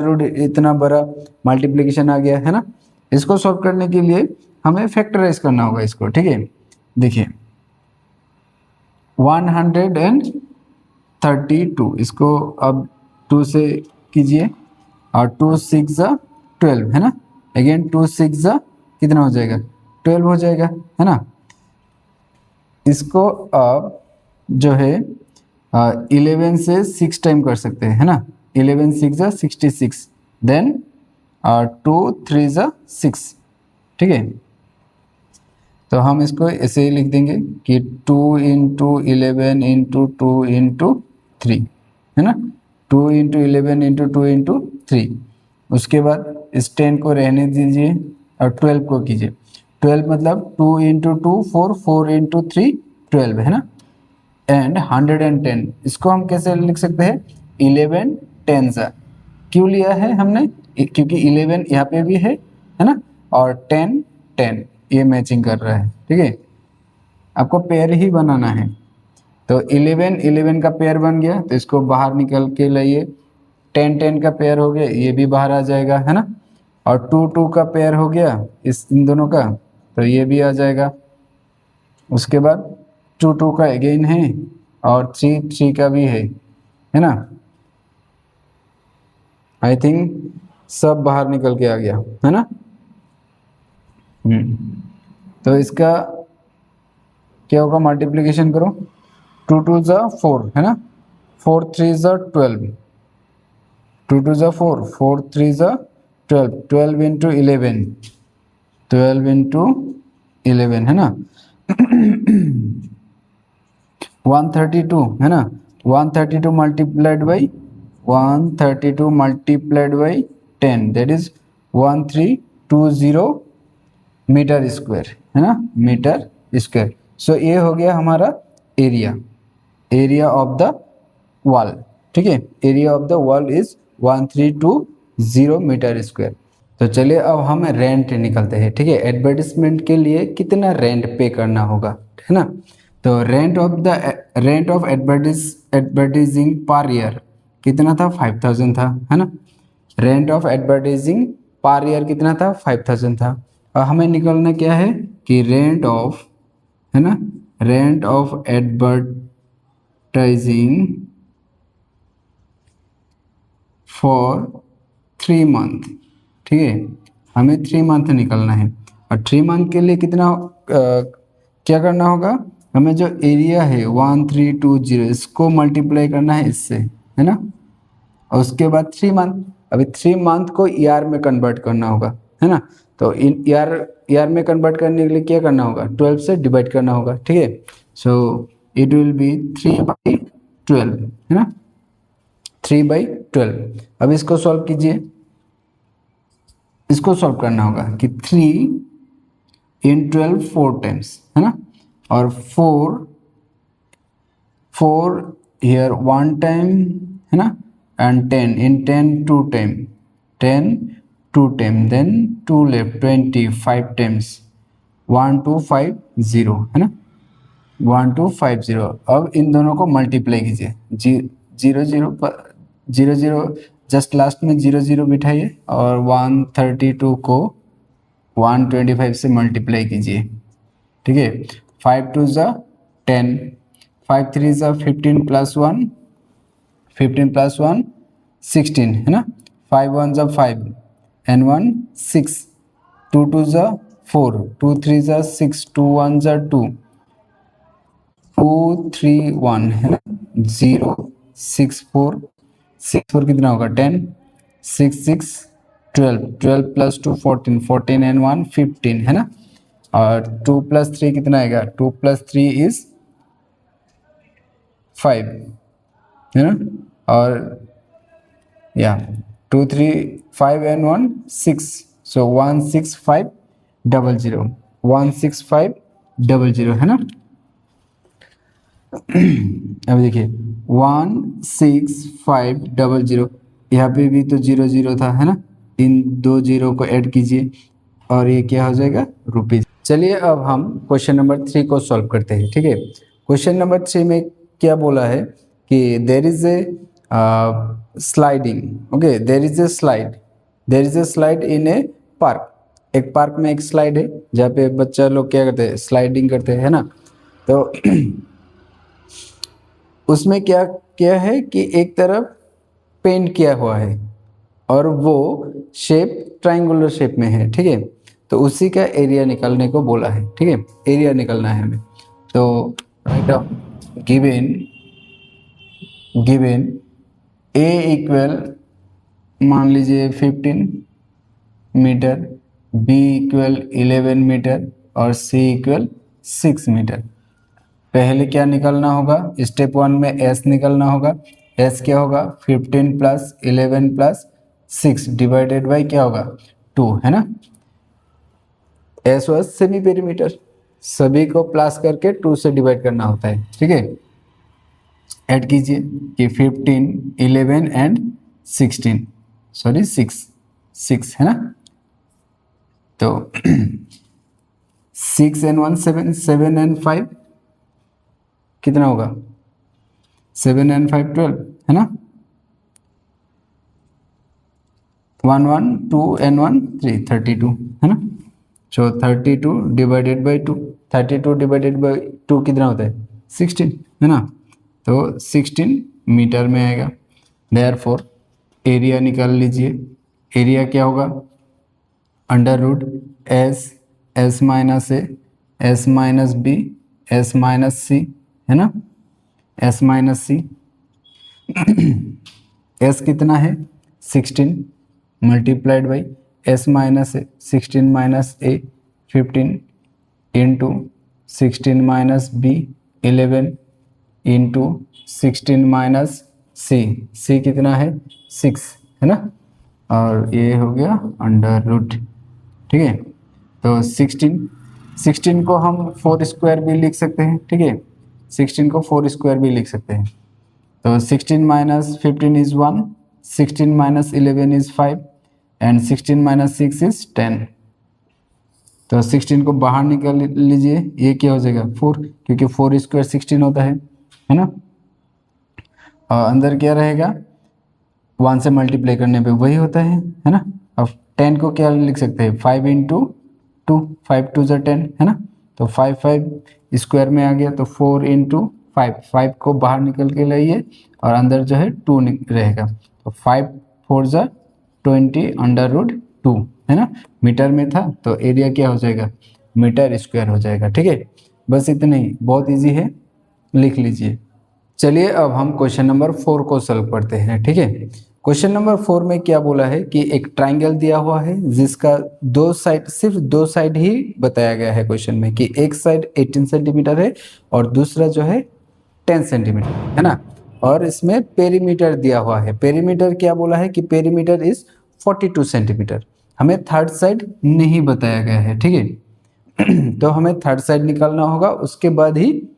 रूट इतना बड़ा मल्टीप्लिकेशन आ गया, है ना। इसको सॉल्व करने के लिए हमें फैक्टराइज करना होगा इसको, ठीक है। देखिए 132, इसको अब 2 से कीजिए और 2 6 12, है ना। अगेन 2 6 कितना हो जाएगा 12 हो जाएगा, है ना। इसको अब जो है 11 से 6 टाइम कर सकते हैं, है ना। 11 6 66, देन 2 3 6, ठीक है। तो हम इसको ऐसे ही लिख देंगे कि 2 इंटू 11 इंटू 2 इंटू 3, है ना। 2 इंटू 11 इंटू 2 इंटू 3। उसके बाद इस 10 को रहने दीजिए और 12 को कीजिए। 12 मतलब 2 इंटू 2 4, 4 इंटू 3 12, है ना। एंड 110, इसको हम कैसे लिख सकते हैं 11 10 क्यों लिया है हमने, क्योंकि 11 यहाँ पे भी है ना, और 10 10 ये मैचिंग कर रहा है, ठीक है। आपको पेयर ही बनाना है। तो 11 11 का पेयर बन गया, तो इसको बाहर निकल के लाइए। 10 10 का पेयर हो गया, ये भी बाहर आ जाएगा, है ना। और 2 2 का पेयर हो गया इन दोनों का, तो ये भी आ जाएगा। उसके बाद 2 2 का अगेन है और 3 3 का भी है ना। आई थिंक सब बाहर निकल के आ गया, है ना। तो इसका क्या होगा, मल्टीप्लिकेशन करो, 2 2 4, है ना, 4 3 12, 2 2 4, 4 3 12, 12 इंटू 11, 12 इंटू 11, है ना। 132, है ना। 132 multiplied by 132 multiplied by 10, that is 1320 metre square, है ना, मीटर स्क्वायर। सो ये हो गया हमारा एरिया ऑफ द वॉल, ठीक है। Area of the wall is 1320 metre square. तो चलिए अब हम रेंट निकलते हैं, ठीक है। एडवर्टिजमेंट के लिए कितना रेंट पे करना होगा, है ना। तो rent of advertising per year कितना था, 5000 था, है ना। Rent of advertising per year कितना था, 5000 था। और हमें निकालना क्या है कि रेंट ऑफ, है ना, rent of advertising for 3 month, ठीक है। हमें 3 मंथ निकालना है और 3 मंथ के लिए कितना क्या करना होगा, हमें जो एरिया है 1320 इसको मल्टीप्लाई करना है इससे, है ना। और उसके बाद 3 मंथ, अभी 3 मंथ को ईयर में कन्वर्ट करना होगा, है ना। तो इन ईयर में कन्वर्ट करने के लिए क्या करना होगा, 12 से डिवाइड करना होगा, ठीक है। सो इट विल बी 3/12, है ना, 3/12। अब इसको सॉल्व कीजिए, इसको सॉल्व करना होगा कि 3 × 12 4 टाइम्स, है ना, और 4 here 1 time, है ना, and 10 in 10 2 time, 10 2 time, then 2 left 20 5 times, 1250, है ना, 1250। अब इन दोनों को मल्टीप्लाई कीजिए, 0 0 जस्ट लास्ट में 0 बिठाइए और 132 को 125 से मल्टीप्लाई कीजिए, ठीक है। 5 2 ज़ा 10, 5 3 ज़ा 15 + 1 15 + 1 16, है ना। 5 1 ज़ा 5 and 1 6, 2 2 ज़ा 4, 2 3 ज़ा 6, 2 1 ज़ा 2, 2 3 1, है ना, 0 6 4, 6 4 कितना होगा 10, 6 6 12, 12 + 2 14, 14 and 1 15, है ना। और 2 + 3 कितना आएगा, 2 + 3 is 5, है ना। और या 2 3 5 and 1 6, so 16500, 16500, है ना। अभी देखिए 16500, यहाँ पे भी तो 0 था, है ना, इन 2 0 को ऐड कीजिए और ये क्या हो जाएगा, रुपीज। चलिए अब हम क्वेश्चन नंबर 3 को सॉल्व करते हैं, ठीक है। क्वेश्चन नंबर 3 में क्या बोला है कि there is a sliding, okay, there is a slide in A park. एक पार्क में एक स्लाइड है जहाँ पे बच्चा लोग क्या करते हैं, स्लाइडिंग करते हैं, है ना। तो उसमें क्या क्या है कि एक तरफ पेंट किया हुआ है और वो शेप ट्रायंगुलर शेप में है, ठीक है। तो उसी का एरिया निकालने को बोला है, ठीक है, एरिया निकालना है हमें। तो write down, given A equal मान लीजिए 15 मीटर, बी इक्वल 11 मीटर और सी इक्वल 6 मीटर। पहले क्या निकालना होगा, स्टेप 1 में एस निकालना होगा। एस क्या होगा, 15 + 11 + 6 डिवाइडेड बाई क्या होगा, 2, है ना। एस वाज सेमी पेरीमीटर, सभी को प्लस करके 2 से डिवाइड करना होता है, ठीक है। ऐड कीजिए कि 15 11 एंड 16, सॉरी 6 है ना। तो 6 and 1 7, 7 and 5 कितना होगा, 7 and 5 12, है ना। 1 1 2 and 1 3 32, है ना। सो 32 डिवाइडेड बाई 2, 32 डिवाइडेड बाई 2 कितना होता है, 16, है ना। तो 16 मीटर में आएगा। देयरफॉर एरिया निकाल लीजिए। एरिया क्या होगा, under root S minus A, S minus B, S minus C, है ना, एस माइनस सी। एस कितना है, 16 multiplied by S minus A, 16 minus A 15 into 16 minus B 11 into 16 minus C कितना है, 6, है ना। और ये हो गया अंडर रूट, ठीक है। तो 16 को हम 4 स्क्वायर भी लिख सकते हैं, ठीक है, 16 को 4 स्क्वायर भी लिख सकते हैं। तो 16 minus 15 is 1, 16 minus 11 is 5 and 16 minus 6 is 10। तो 16 को बाहर निकाल लीजिए, ये क्या हो जाएगा 4, क्योंकि 4 स्क्वायर 16 होता है ना। और अंदर क्या रहेगा, 1 से मल्टीप्लाई करने पे वही होता है ना। अब 10 को क्या लिख सकते हैं, 5 इंटू 2, 5 2 ज़ा 10 है ना। तो 5 5 स्क्वायर में आ गया, तो 4 इंटू 5, 5 को बाहर निकल के लाइए और अंदर जो है 2 रहेगा। तो 5 4 ज़ा 20 अंडर रूट 2 है ना। मीटर में था तो एरिया क्या हो जाएगा, मीटर स्क्वायर हो जाएगा। ठीक है, बस इतना ही, बहुत इजी है, लिख लीजिए। चलिए अब हम क्वेश्चन नंबर 4 को सॉल्व करते हैं। ठीक है, क्वेश्चन नंबर 4 में क्या बोला है कि एक ट्राइंगल दिया हुआ है जिसका दो साइड, सिर्फ दो साइड ही बताया गया है क्वेश्चन में, कि एक साइड 18 सेंटीमीटर है और दूसरा जो है 10 सेंटीमीटर है ना। और इसमें पेरीमीटर दिया हुआ है, पेरीमीटर क्या बोला है कि पेरीमीटर इज 42 सेंटीमीटर। हमें थर्ड साइड नहीं बताया गया है। ठीक है तो हमें थर्ड साइड निकालना होगा, उसके बाद ही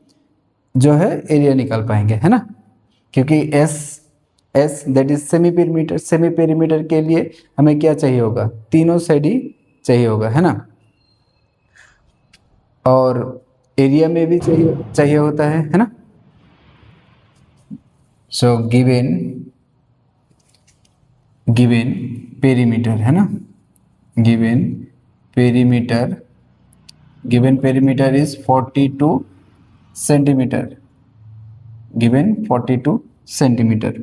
जो है एरिया निकाल पाएंगे, है ना। क्योंकि S that is semi perimeter, semi perimeter के लिए हमें क्या चाहिए होगा, तीनों साइड ही चाहिए होगा, है ना। और एरिया में भी चाहिए होता है ना। सो गिवन पेरीमीटर है ना, given perimeter is 42 centimetre, given 42 centimetre.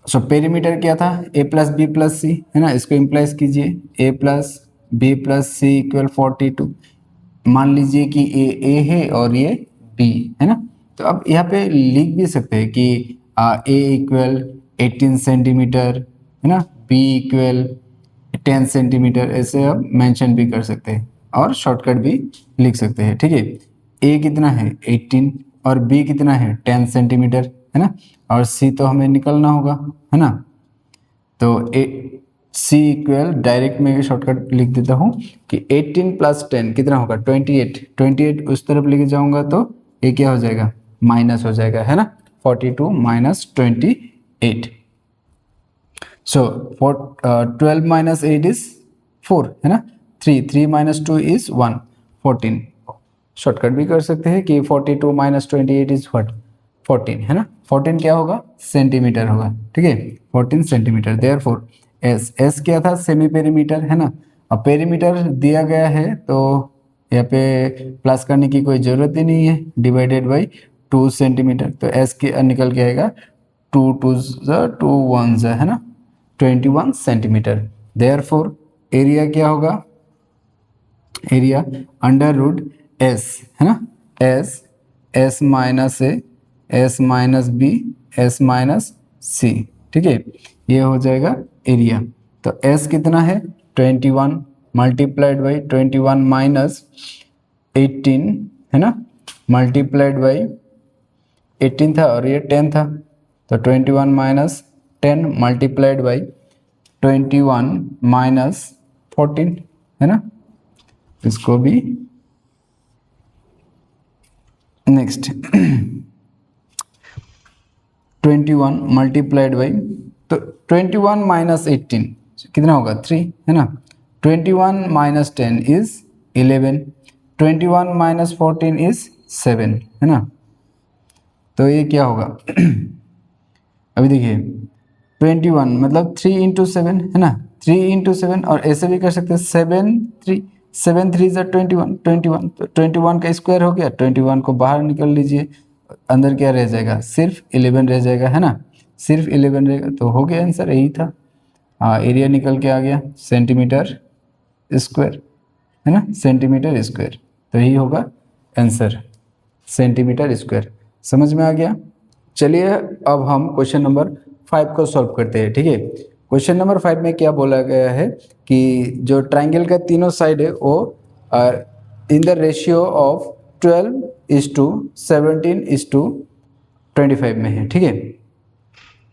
So perimeter क्या था, a plus B plus C है ना, इसको इम्प्लाइज कीजिए, a plus B plus C equal 42। मान लीजिए कि ए है और ये b है ना। तो अब यहाँ पे लिख भी सकते हैं कि a इक्वल 18 सेंटीमीटर है ना, b इक्वल 10 सेंटीमीटर, ऐसे अब मेंशन भी कर सकते हैं और शॉर्टकट भी लिख सकते हैं। ठीक है, a कितना है 18 और b कितना है 10 सेंटीमीटर है ना, और c तो हमें निकलना होगा, है ना। तो c इक्वल डायरेक्ट में शॉर्टकट लिख देता हूँ कि 18 प्लस 10 कितना होगा 28, 28 उस तरफ लेके जाऊंगा तो ये क्या हो जाएगा, माइनस हो जाएगा, है ना। 42 माइनस 28, सो 12 माइनस 8 इज 4 है ना, 3 माइनस 2 इज 1, 14। शॉर्टकट भी कर सकते हैं कि 42 माइनस 28 इज व्हाट, 14 है ना। 14 क्या होगा, सेंटीमीटर होगा। ठीक है, 14 सेंटीमीटर। देयरफॉर एस क्या था, सेमी पेरीमीटर है ना। अब पेरीमीटर दिया गया है तो यहाँ पे प्लस करने की कोई ज़रूरत ही नहीं है, डिवाइडेड बाई 2 सेंटीमीटर। तो एस के निकल के आएगा 2 2 2 1 है ना, 21 सेंटीमीटर। देयरफॉर एरिया क्या होगा, एरिया अंडर रूट एस है ना, S minus A, S minus B, S minus C. ठीक है, ये हो जाएगा एरिया। तो एस कितना है 21 मल्टीप्लाइड बाई 21 माइनस 18 है ना, मल्टीप्लाइड बाई 18 था और ये 10 था, तो 21 माइनस 10 मल्टीप्लाइड बाई 21 माइनस 14 है ना। इसको भी नेक्स्ट 21 मल्टीप्लाइड बाई, तो 21 माइनस 18 कितना होगा 3 है ना। 21 माइनस 10 इज 11, 21 माइनस 14 इज 7 है ना। तो ये क्या होगा अभी देखिए 21 मतलब 3 इंटू 7 है ना, 3 इंटू 7, और ऐसे भी कर सकते हैं 7 3 ज़ा 21, 21 तो 21 का स्क्वायर हो गया, 21 को बाहर निकल लीजिए, अंदर क्या रह जाएगा, सिर्फ 11 रह जाएगा, है ना। सिर्फ 11 रहेगा, तो हो गया आंसर, यही था। हाँ, एरिया निकल के आ गया सेंटीमीटर स्क्वायर है ना, सेंटीमीटर स्क्वायर, तो यही होगा आंसर, सेंटीमीटर स्क्वायर। समझ में आ गया। चलिए अब हम क्वेश्चन नंबर 5 को सॉल्व करते हैं। ठीक है, क्वेश्चन नंबर 5 में क्या बोला गया है कि जो ट्राइंगल का तीनों साइड है वो इन द रेशियो ऑफ 12:17:25 में है। ठीक है,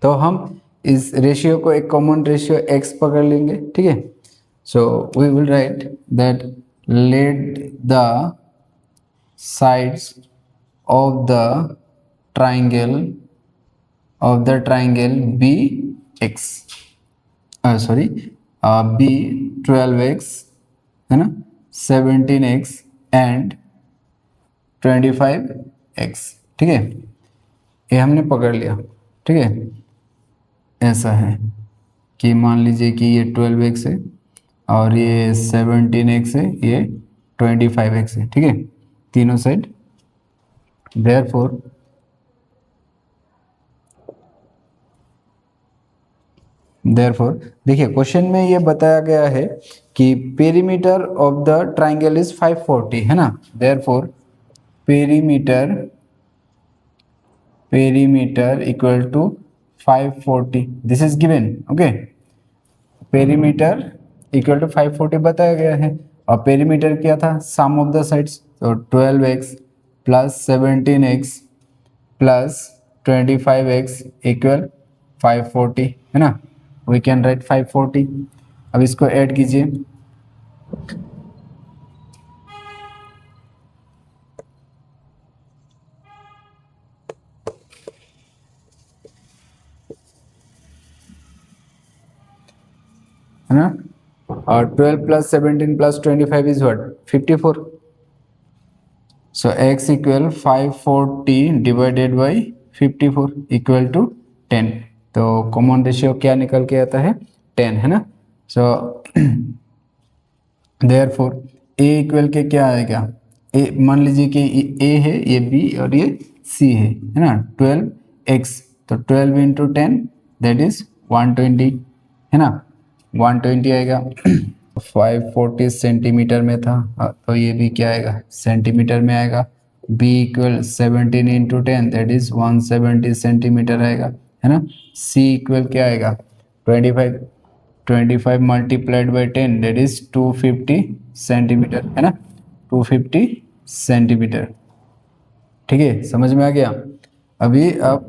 तो हम इस रेशियो को एक कॉमन रेशियो x पकड़ लेंगे। ठीक है, so we will write that let the sides of the triangle be x, sorry, be 12x है ना, 17x एंड 25x, ठीक है, ये हमने पकड़ लिया। ठीक है, ऐसा है कि मान लीजिए कि ये 12x है और ये 17x है, ये 25x है। ठीक है, तीनों साइड। देयरफॉर देखिए क्वेश्चन में ये बताया गया है कि perimeter of the triangle is 540 है ना। Therefore perimeter equal to 540, this is given. Okay, perimeter equal to 540 बताया गया है और पेरीमीटर क्या था, सम ऑफ द साइड्स, तो 12x plus 17x plus 25x equal 540 है ना। We can write 540। अब इसको ऐड कीजिए, है ना, और 12 plus 17 plus 25 is what, 54। So x equal 540 divided by 54 equal to 10। तो कॉमन रेशियो क्या निकल के आता है, 10 है ना। सो देयरफॉर a इक्वल के क्या आएगा, a मान लीजिए कि a है, ये b और ये c है ना। 12x तो 12 इंटू 10 दैट इज 120 है ना, 120 आएगा। 540 सेंटीमीटर में था तो ये भी क्या आएगा, सेंटीमीटर में आएगा। b equal 17 into 10 that is 170 centimetre आएगा है ना। c इक्वल क्या आएगा, 25 multiplied by 10 that is 250 centimetre है ना, 250 सेंटीमीटर। ठीक है, समझ में आ गया। अभी आप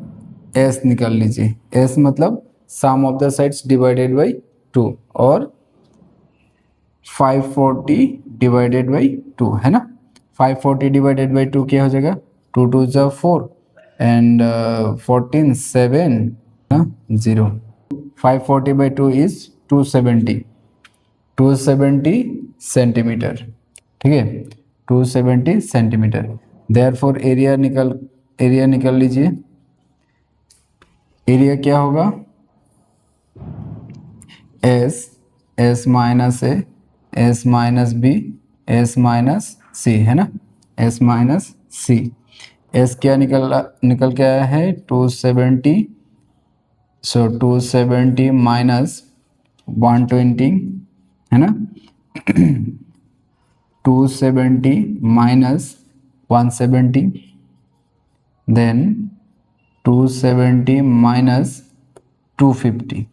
s निकाल लीजिए, s मतलब sum of the sides divided by 2 और 540 डिवाइडेड बाई 2 है ना। 540 डिवाइडेड बाई 2 क्या हो जाएगा, 2 2 जा 4 एंड 14 7 0। 540 by 2 is 270 centimetre. ठीक है, 270 सेंटीमीटर। देयरफॉर एरिया निकल लीजिए। एरिया क्या होगा, s minus a s minus b s minus c है ना, s माइनस c। s क्या निकल के आया है 270, सो 270 माइनस 120 है ना, 270 माइनस 170 देन 270 माइनस 250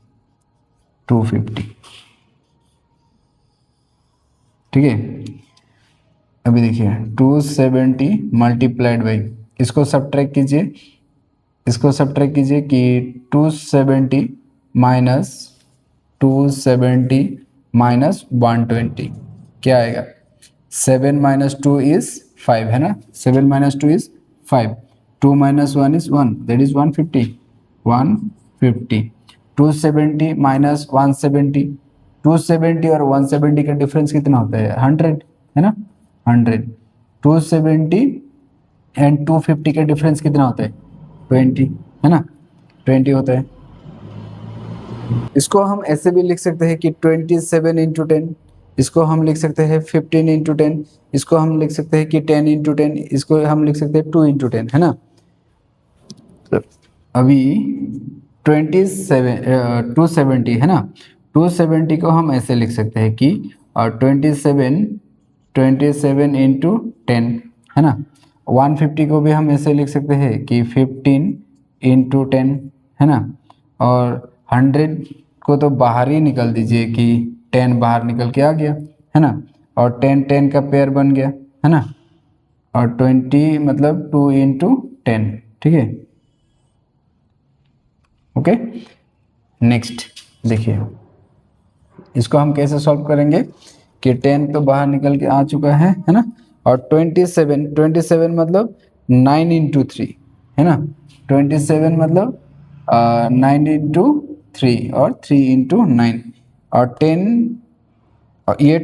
ठीक है। अभी देखिए 270 मल्टीप्लाइड बाई, इसको सब्ट्रैक्ट कीजिए कि 270 माइनस 270 माइनस 120 क्या आएगा, 7 माइनस 2 इज 5 है ना, 7 minus 2 is 5, 2 minus 1 is 1 that is 150। 270 minus 170, 270 और 170 का डिफरेंस कितना होता है, 100 है ना, 100। 270 एंड 250 का डिफरेंस कितना होता है, 20 है ना, 20 होता है। इसको हम ऐसे भी लिख सकते हैं कि 27 इंटू 10, इसको हम लिख सकते हैं 15 इंटू 10, इसको हम लिख सकते हैं कि 10 इंटू 10, इसको हम लिख सकते हैं 2 इंटू 10 है ना। अभी 270 है ना, 270 को हम ऐसे लिख सकते हैं कि 27 इंटू 10 है ना। 150 को भी हम ऐसे लिख सकते हैं कि 15 इंटू 10 है ना। और 100 को तो बाहर ही निकल दीजिए कि 10 बाहर निकल के आ गया है ना, और 10 का पेयर बन गया है ना, और 20 मतलब 2 इंटू 10। ठीक है, ओके। नेक्स्ट देखिए, इसको हम कैसे सॉल्व करेंगे कि 10 तो बाहर निकल के आ चुका है ना, और 27 मतलब 9 इंटू 3 है ना, 27 मतलब 9 इंटू 3 और 3 इंटू 9, और 10 और ये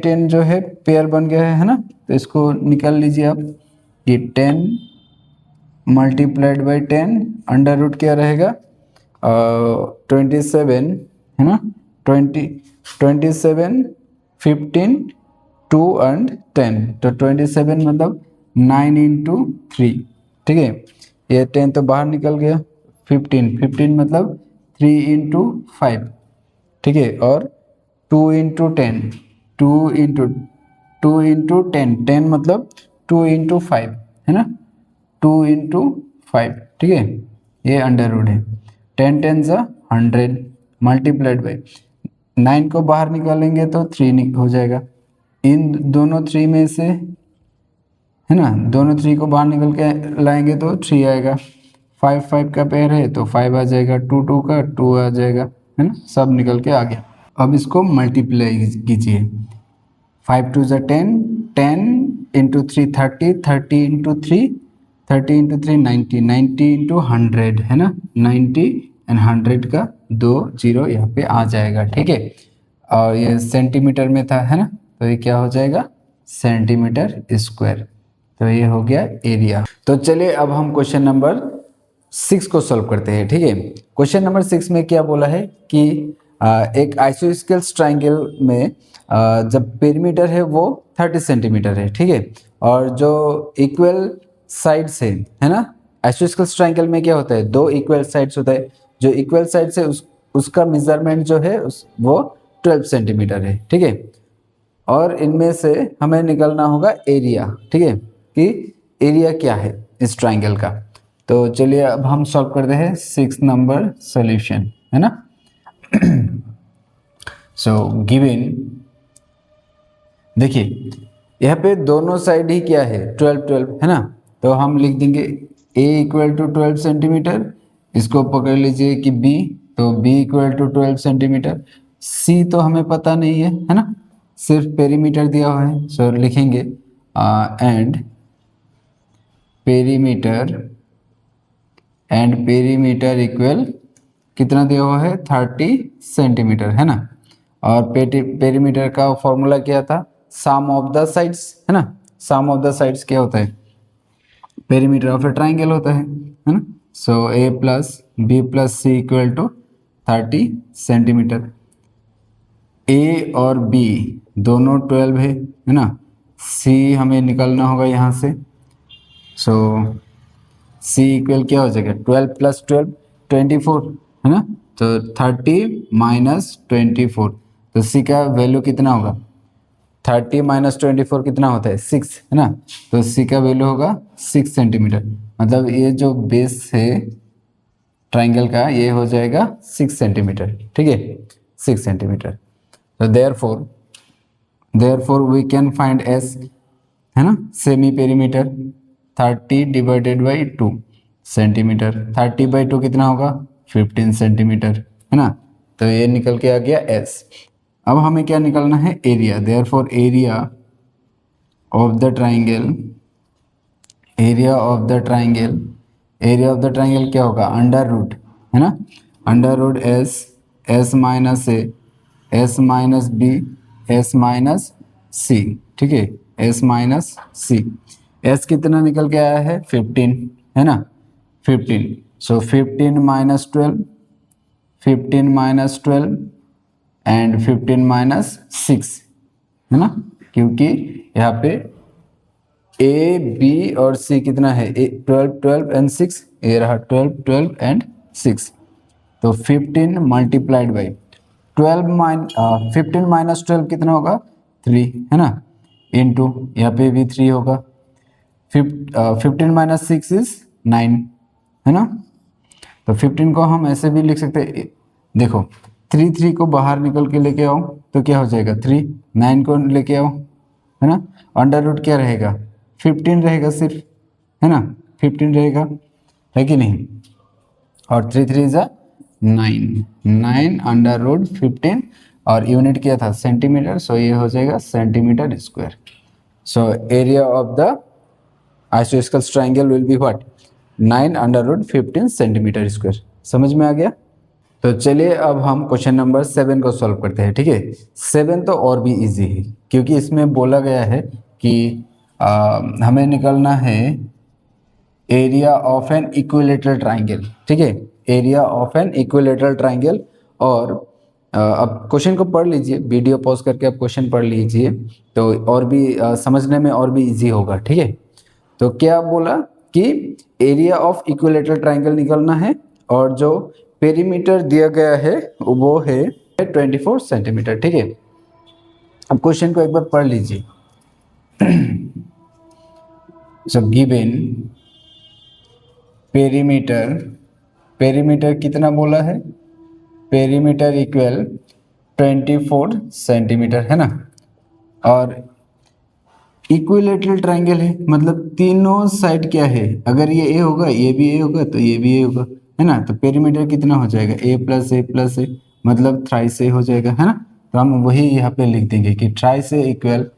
10 जो है पेयर बन गया है ना, तो इसको निकाल लीजिए आप। ये 10 मल्टीप्लाइड बाई 10 अंडर रूट क्या रहेगा 27 है ना, 27 15 2 एंड 10, तो 27 मतलब 9 इंटू 3, ठीक है। ये 10 तो बाहर निकल गया, 15 मतलब 3 इंटू 5, ठीक है। और 2 इंटू 10, 2 इंटू 10 मतलब 2 इंटू 5 है ना, 2 इंटू 5, ठीक है। ये अंडर रूट है, 10 10 ज़ा 100 मल्टीप्लाइड बाई 9 को बाहर निकालेंगे तो 3 हो जाएगा। इन दोनों 3 में से है ना, दोनों 3 को बाहर निकल के लाएंगे तो 3 आएगा। 5 5 का पेयर है तो 5 आ जाएगा, 2 2 का 2 आ जाएगा, है ना, सब निकल के आ गया। अब इसको मल्टीप्लाई कीजिए, 5 2 ज़ा 10, 10 इंटू 3 30, 30 इंटू 3 30 इंटू 3 90, 90 इंटू 100 है ना, 90 एंड 100 का 2 0 यहाँ पे आ जाएगा, ठीक है। और ये सेंटीमीटर में था है ना, तो ये क्या हो जाएगा सेंटीमीटर स्क्वायर। तो ये हो गया एरिया। तो चलिए अब हम क्वेश्चन नंबर 6 को सॉल्व करते हैं, ठीक है। क्वेश्चन नंबर 6 में क्या बोला है कि एक आइसोस्केल्स ट्राइंगल में जब पेरीमीटर है वो 30 सेंटीमीटर है, ठीक है। और जो इक्वल साइड्स है ना, आइसोस्केल्स ट्राइंगल में क्या होता है, दो इक्वल साइड्स होता है, जो इक्वल साइड्स है उसका मेजरमेंट जो है वो 12 सेंटीमीटर है, ठीक है। और इनमें से हमें निकालना होगा एरिया, ठीक है, कि एरिया क्या है इस ट्राइंगल का। तो चलिए अब हम सॉल्व करते हैं 6 नंबर सॉल्यूशन, है ना। सो गिवन, देखिए यहाँ पे दोनों साइड ही क्या है 12 12 है ना, तो हम लिख देंगे a इक्वल टू 12 सेंटीमीटर, इसको पकड़ लीजिए कि b, तो b equal to 12 centimetre. c तो हमें पता नहीं है ना, सिर्फ पेरीमीटर दिया हुआ है, सो लिखेंगे एंड पेरीमीटर इक्वल कितना दिया हुआ है 30 सेंटीमीटर है ना। और पेरीमीटर का फॉर्मूला क्या था, सम ऑफ द साइड्स है ना, सम ऑफ द साइड्स क्या होता है, पेरीमीटर ऑफ ए ट्राइंगल होता है ना। So a plus B plus C equal to 30 centimetre. a और b दोनों 12 है ना, c हमें निकालना होगा यहाँ से। सो c इक्वल क्या हो जाएगा 12 प्लस 12 24 है ना, तो 30 माइनस 24, तो c का वैल्यू कितना होगा 30 माइनस 24 कितना होता है 6 है ना, तो c का वैल्यू होगा 6 सेंटीमीटर। मतलब ये जो बेस है ट्राइंगल का ये हो जाएगा 6 सेंटीमीटर, ठीक है 6 सेंटीमीटर। तो therefore we can find s है ना, semi perimeter 30 divided by 2 centimetre, 30 by 2 कितना होगा 15 सेंटीमीटर है ना, तो ये निकल के आ गया s। अब हमें क्या निकालना है area, therefore area of the triangle क्या होगा अंडर रूट है ना, under root s minus a s minus b s minus c, ठीक है s माइनस c। s कितना निकल के आया है 15 है ना, 15, सो 15 माइनस 12 एंड 15 माइनस 6 है ना, क्योंकि यहाँ पे a b और c कितना है 12 12 एंड 6, ये रहा 12 12 एंड 6, तो 15 मल्टीप्लाइड बाई 15 माइनस 12 कितना होगा 3 है ना, इनटू यहाँ पे भी 3 होगा, 15 माइनस 6 इज 9 है ना। तो 15 को हम ऐसे भी लिख सकते हैं, देखो 3 को बाहर निकल के लेके आओ तो क्या हो जाएगा 3, 9 को लेके आओ है ना, अंडर रूट क्या रहेगा 15 रहेगा सिर्फ है ना, 15 रहेगा है कि नहीं, और 3 3 ज़ा 9 अंडर रूट 15, और यूनिट क्या था सेंटीमीटर, सो ये हो जाएगा centimetre square. So area of the isosceles triangle will be what 9 under root 15 centimetre square. समझ में आ गया। तो चलिए अब हम क्वेश्चन नंबर 7 को सॉल्व करते हैं। ठीक है, 7 तो और भी इजी है क्योंकि इसमें बोला गया है कि हमें निकालना है area of an equilateral triangle. ठीक है, area of an equilateral triangle. और अब क्वेश्चन को पढ़ लीजिए, वीडियो पॉज करके अब क्वेश्चन पढ़ लीजिए तो और भी समझने में और भी इजी होगा। ठीक है, तो क्या बोला कि एरिया ऑफ इक्विलेटरल ट्राइंगल निकालना है और जो पेरीमीटर दिया गया है वो है 24 सेंटीमीटर। ठीक है, अब क्वेश्चन को एक बार पढ़ लीजिए। सो गिवन पेरीमीटर, पेरीमीटर कितना बोला है, पेरीमीटर इक्वल 24 सेंटीमीटर है ना, और इक्विलेटरल ट्राइंगल है मतलब तीनों साइड क्या है, अगर ये ए होगा ये भी ए होगा तो ये भी ए होगा, है ना। तो पेरीमीटर कितना हो जाएगा, ए प्लस ए मतलब थ्राइस ए हो जाएगा, है ना। तो हम वही यहाँ पे लिख देंगे कि थ्राइस ए इक्वल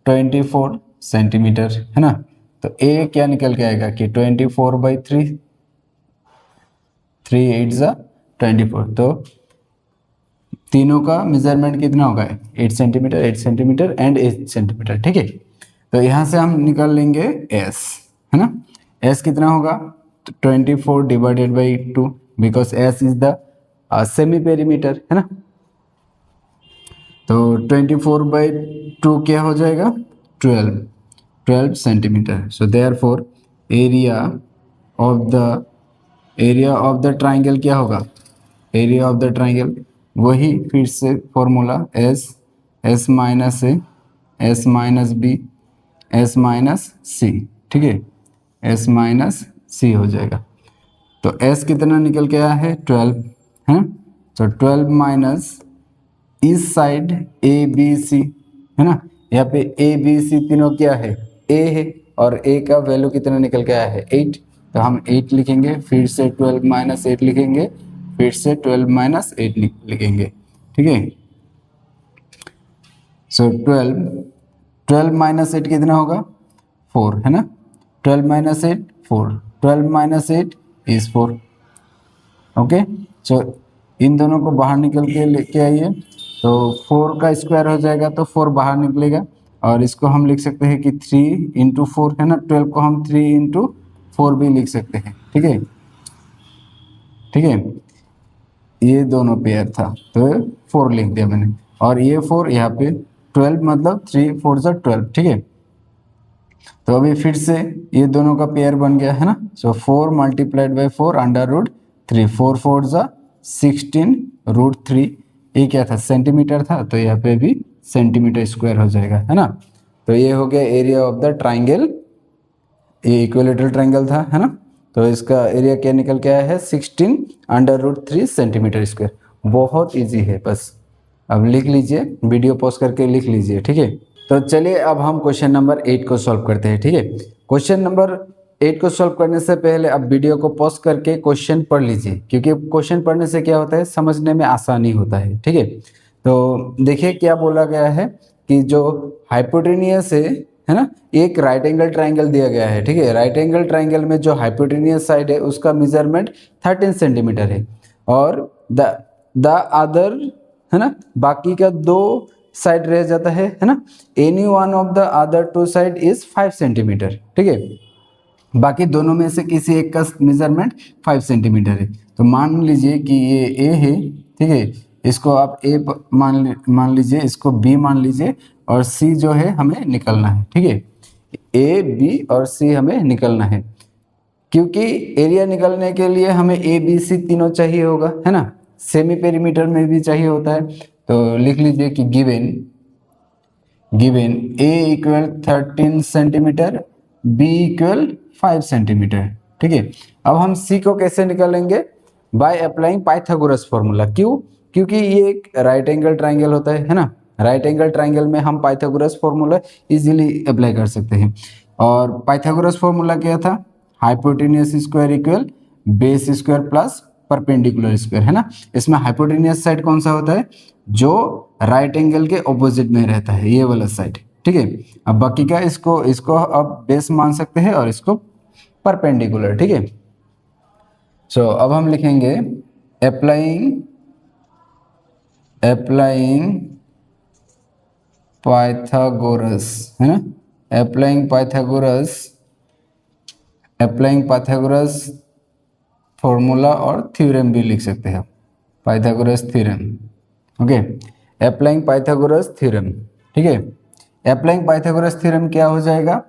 24 सेंटीमीटर, है ना। तो ए क्या निकल के आएगा कि 24/3, 3 8 ज़ा 24, तो तीनों का मेजरमेंट कितना होगा, 8 सेंटीमीटर 8 सेंटीमीटर एंड 8 सेंटीमीटर। ठीक है, तो यहाँ से हम निकाल लेंगे एस, है ना। एस कितना होगा, 24 divided by 2 because S is the semi perimeter, है ना। तो 24/2 क्या हो जाएगा, 12 centimetre. So therefore area of the triangle क्या होगा, एरिया ऑफ द ट्राइंगल वही फिर से formula S minus A, S minus B, S minus C. ठीक है, एस माइनस सी हो जाएगा। तो एस कितना निकल के आया है, 12, है। तो 12 माइनस इस साइड ए बी सी, है ना। यहाँ पे ए बी सी तीनों क्या है, ए है, और ए का वैल्यू कितना निकल के आया है, 8। तो हम 8 लिखेंगे, फिर से 12 माइनस 8 लिखेंगे, फिर से 12 माइनस 8 लिखेंगे। ठीक है, सो 12 माइनस 8 कितना होगा, 4, है ना। 12 माइनस 8 4, 12 माइनस 8 इज 4। ओके, सो इन दोनों को बाहर निकल के लेके आइए, तो 4 का स्क्वायर हो जाएगा तो 4 बाहर निकलेगा, और इसको हम लिख सकते हैं कि 3 इंटू 4, है ना। 12 को हम 3 इंटू 4 भी लिख सकते हैं। ठीक है, ठीक है, ये दोनों पेयर था तो 4 लिख दिया मैंने, और ये 4 यहाँ पे 12 मतलब 3 4 ज़ा 12। ठीक है, तो अभी फिर से ये दोनों का पेयर बन गया, है ना। सो 4 मल्टीप्लाइड बाई 4 √3, 4 4 ज़ा 16 √3। ये क्या था, सेंटीमीटर था, तो यहाँ पे भी सेंटीमीटर स्क्वायर हो जाएगा, है ना। तो ये हो गया एरिया ऑफ द ट्राइंगल, ये इक्विलेटरल ट्राइंगल था, है ना। तो इसका एरिया क्या निकल के आया है, 16 √3 सेंटीमीटर स्क्वायर। बहुत इजी है, बस अब लिख लीजिए, वीडियो पॉज करके लिख लीजिए। ठीक है, तो चलिए अब हम क्वेश्चन नंबर 8 को सॉल्व करते हैं। ठीक है, क्वेश्चन नंबर 8 को सॉल्व करने से पहले अब वीडियो को पॉज करके क्वेश्चन पढ़ लीजिए, क्योंकि क्वेश्चन पढ़ने से क्या होता है, समझने में आसानी होता है। ठीक है, तो देखिए क्या बोला गया है कि जो हाइपोटेनियस है ना, एक राइट एंगल ट्राइंगल दिया गया है। ठीक है, राइट एंगल ट्राइंगल में जो हाइपोटेनियस साइड है उसका मेजरमेंट 13 सेंटीमीटर है, और द अदर, है ना, बाकी का 2 साइड रह जाता है ना। Any one of the other 2 side is 5 centimetre. ठीक है, बाकी दोनों में से किसी एक का मेजरमेंट 5 सेंटीमीटर है। तो मान लीजिए कि ये ए है, ठीक है, इसको आप ए मान लीजिए, इसको बी मान लीजिए, और सी जो है हमें निकलना है। ठीक है, ए बी और सी हमें निकलना है, क्योंकि एरिया निकलने के लिए हमें ए बी सी तीनों चाहिए होगा, है ना। सेमी पेरीमीटर में भी चाहिए होता है। तो लिख लीजिए कि given A equal 13 centimetre, B equal 5 centimetre. ठीक है, अब हम सी को कैसे निकालेंगे, बाय अप्लाइंग पाइथागोरस फॉर्मूला। क्यों, क्योंकि ये एक राइट एंगल ट्राइंगल होता है ना। राइट एंगल ट्राइंगल में हम पाइथागोरस फॉर्मूला इजीली अप्लाई कर सकते हैं। और पाइथागोरस फॉर्मूला क्या था, hypotenuse square equal base square plus perpendicular square, है ना। इसमें हाइपोटेनियस साइड कौन सा होता है, जो राइट एंगल के ऑपोजिट में रहता है, ये वाला साइड। ठीक है, अब बाकी का इसको अब बेस मान सकते हैं और इसको परपेंडिकुलर। ठीक है, सो अब हम लिखेंगे अप्लाइंग अप्लाइंग पाइथागोरस, है ना, अप्लाइंग पाइथागोरस फॉर्मूला और थ्योरम भी लिख सकते हैं, Pythagoras theorem. Okay, applying Pythagoras theorem, ठीक है। अप्लाइंग पाइथागोरस थ्योरम क्या हो जाएगा,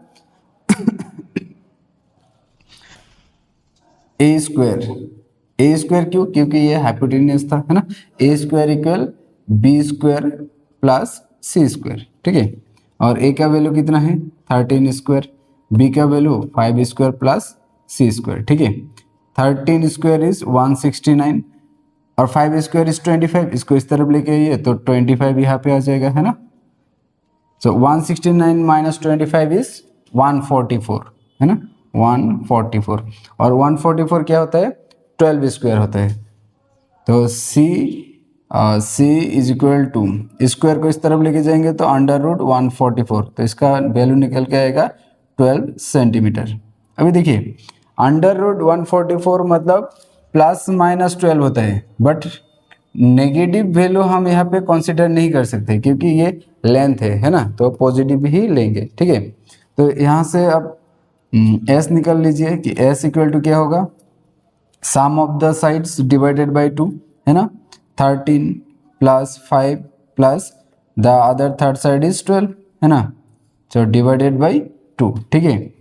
ए स्क्वायर क्यों, क्योंकि ये हाइपोटेन्यूज था, है ना, A square equal B square plus C square, ठीक है। और ए का वैल्यू कितना है 13 स्क्वायर, बी का value 5 square plus C square, ठीक है। 13 स्क्वायर इज 169 और 5 स्क्वायर इज 25, इसको इस तरफ लेके आइए तो 25 यहाँ पे आ जाएगा, है ना। सो 169 माइनस 25 इज 144, है ना, 144। और 144 क्या होता है 12 स्क्वायर होता है। तो सी इज इक्वल टू, स्क्वायर को इस तरफ लेके जाएंगे तो अंडर रूट 144, तो इसका वैल्यू निकल के आएगा 12 सेंटीमीटर। अभी देखिए अंडर रूट 144 मतलब प्लस माइनस 12 होता है, बट नेगेटिव वैल्यू हम यहाँ पे कंसिडर नहीं कर सकते क्योंकि ये लेंथ है ना, तो पॉजिटिव ही लेंगे, ठीक है। तो यहाँ से अब एस निकाल लीजिए कि एस इक्वल टू क्या होगा, sum of the sides divided by 2, है ना, 13 plus 5 plus the other third side is 12, है ना, तो डिवाइडेड बाय 2, ठीक है,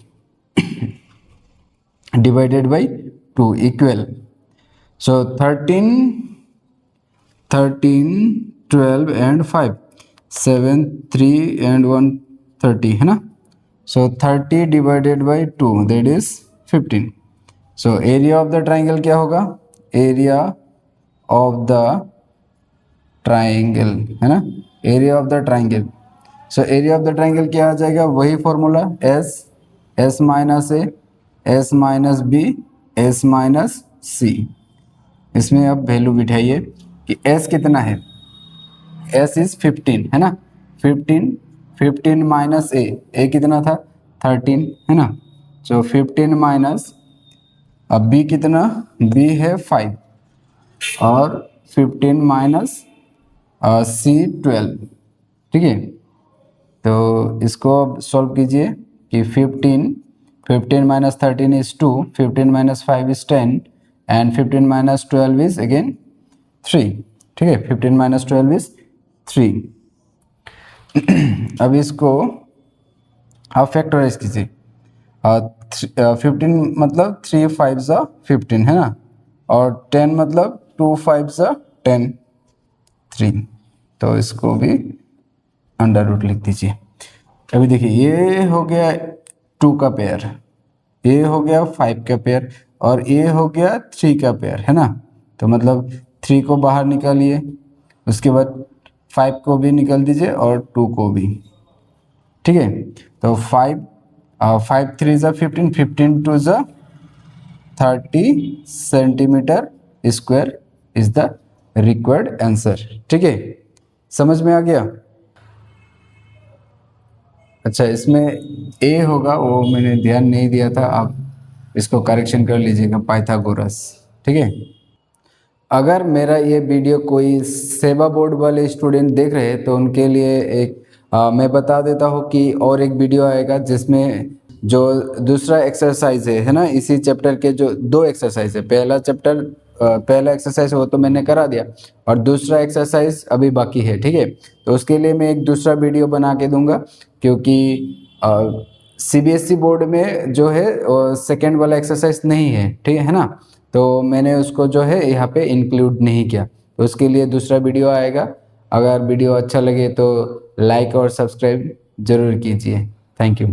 divided by 2 equal, so 13, 12 and 5, 7, 3 and 1 30, है ना, so 30 divided by 2 that is 15। So area of the triangle क्या होगा, एरिया ऑफ द ट्राइंगल, है ना, area of the triangle. So area of the triangle क्या आ जाएगा, वही formula S minus A, S minus B, S minus C. इसमें अब वैल्यू बिठाइए कि एस कितना है, एस इज 15, है ना, 15 माइनस ए कितना था 13, है ना, सो 15 माइनस, अब बी कितना, बी है 5 और 15 माइनस सी 12, ठीक है। तो इसको अब सॉल्व कीजिए कि 15 minus 13 is 2, 15 minus 5 is 10 and 15 minus 12 is again 3, ठीक है, 15 माइनस 12 इज 3। अब इसको आप फैक्टराइज कीजिए, 15 मतलब 3 5 सा 15, है ना, और 10 मतलब 2 5 सा 10, 3, तो इसको भी अंडर रूट लिख दीजिए। अभी देखिए ये हो गया 2 का पेयर, ये हो गया 5 का पेयर और ये हो गया 3 का पेयर, है ना, तो मतलब 3 को बाहर निकालिए, उसके बाद 5 को भी निकाल दीजिए और 2 को भी, ठीक है। तो 5 3 ज़ा 15, 15 2 ज़ा 30 centimetre square is the required answer, ठीक है, समझ में आ गया। अच्छा, इसमें ए होगा वो मैंने ध्यान नहीं दिया था, आप इसको करेक्शन कर लीजिएगा, पाइथागोरस, ठीक है। अगर मेरा ये वीडियो कोई सेवा बोर्ड वाले स्टूडेंट देख रहे हैं तो उनके लिए एक मैं बता देता हूँ कि और एक वीडियो आएगा जिसमें जो दूसरा एक्सरसाइज है ना, इसी चैप्टर के जो 2 एक्सरसाइज है, पहला एक्सरसाइज वो तो मैंने करा दिया और दूसरा एक्सरसाइज अभी बाकी है, ठीक है। तो उसके लिए मैं एक दूसरा वीडियो बना के दूंगा क्योंकि सीबीएसई बोर्ड में जो है सेकेंड वाला एक्सरसाइज नहीं है, ठीक है ना, तो मैंने उसको जो है यहाँ पे इंक्लूड नहीं किया, तो उसके लिए दूसरा वीडियो आएगा। अगर वीडियो अच्छा लगे तो लाइक और सब्सक्राइब जरूर कीजिए। Thank you.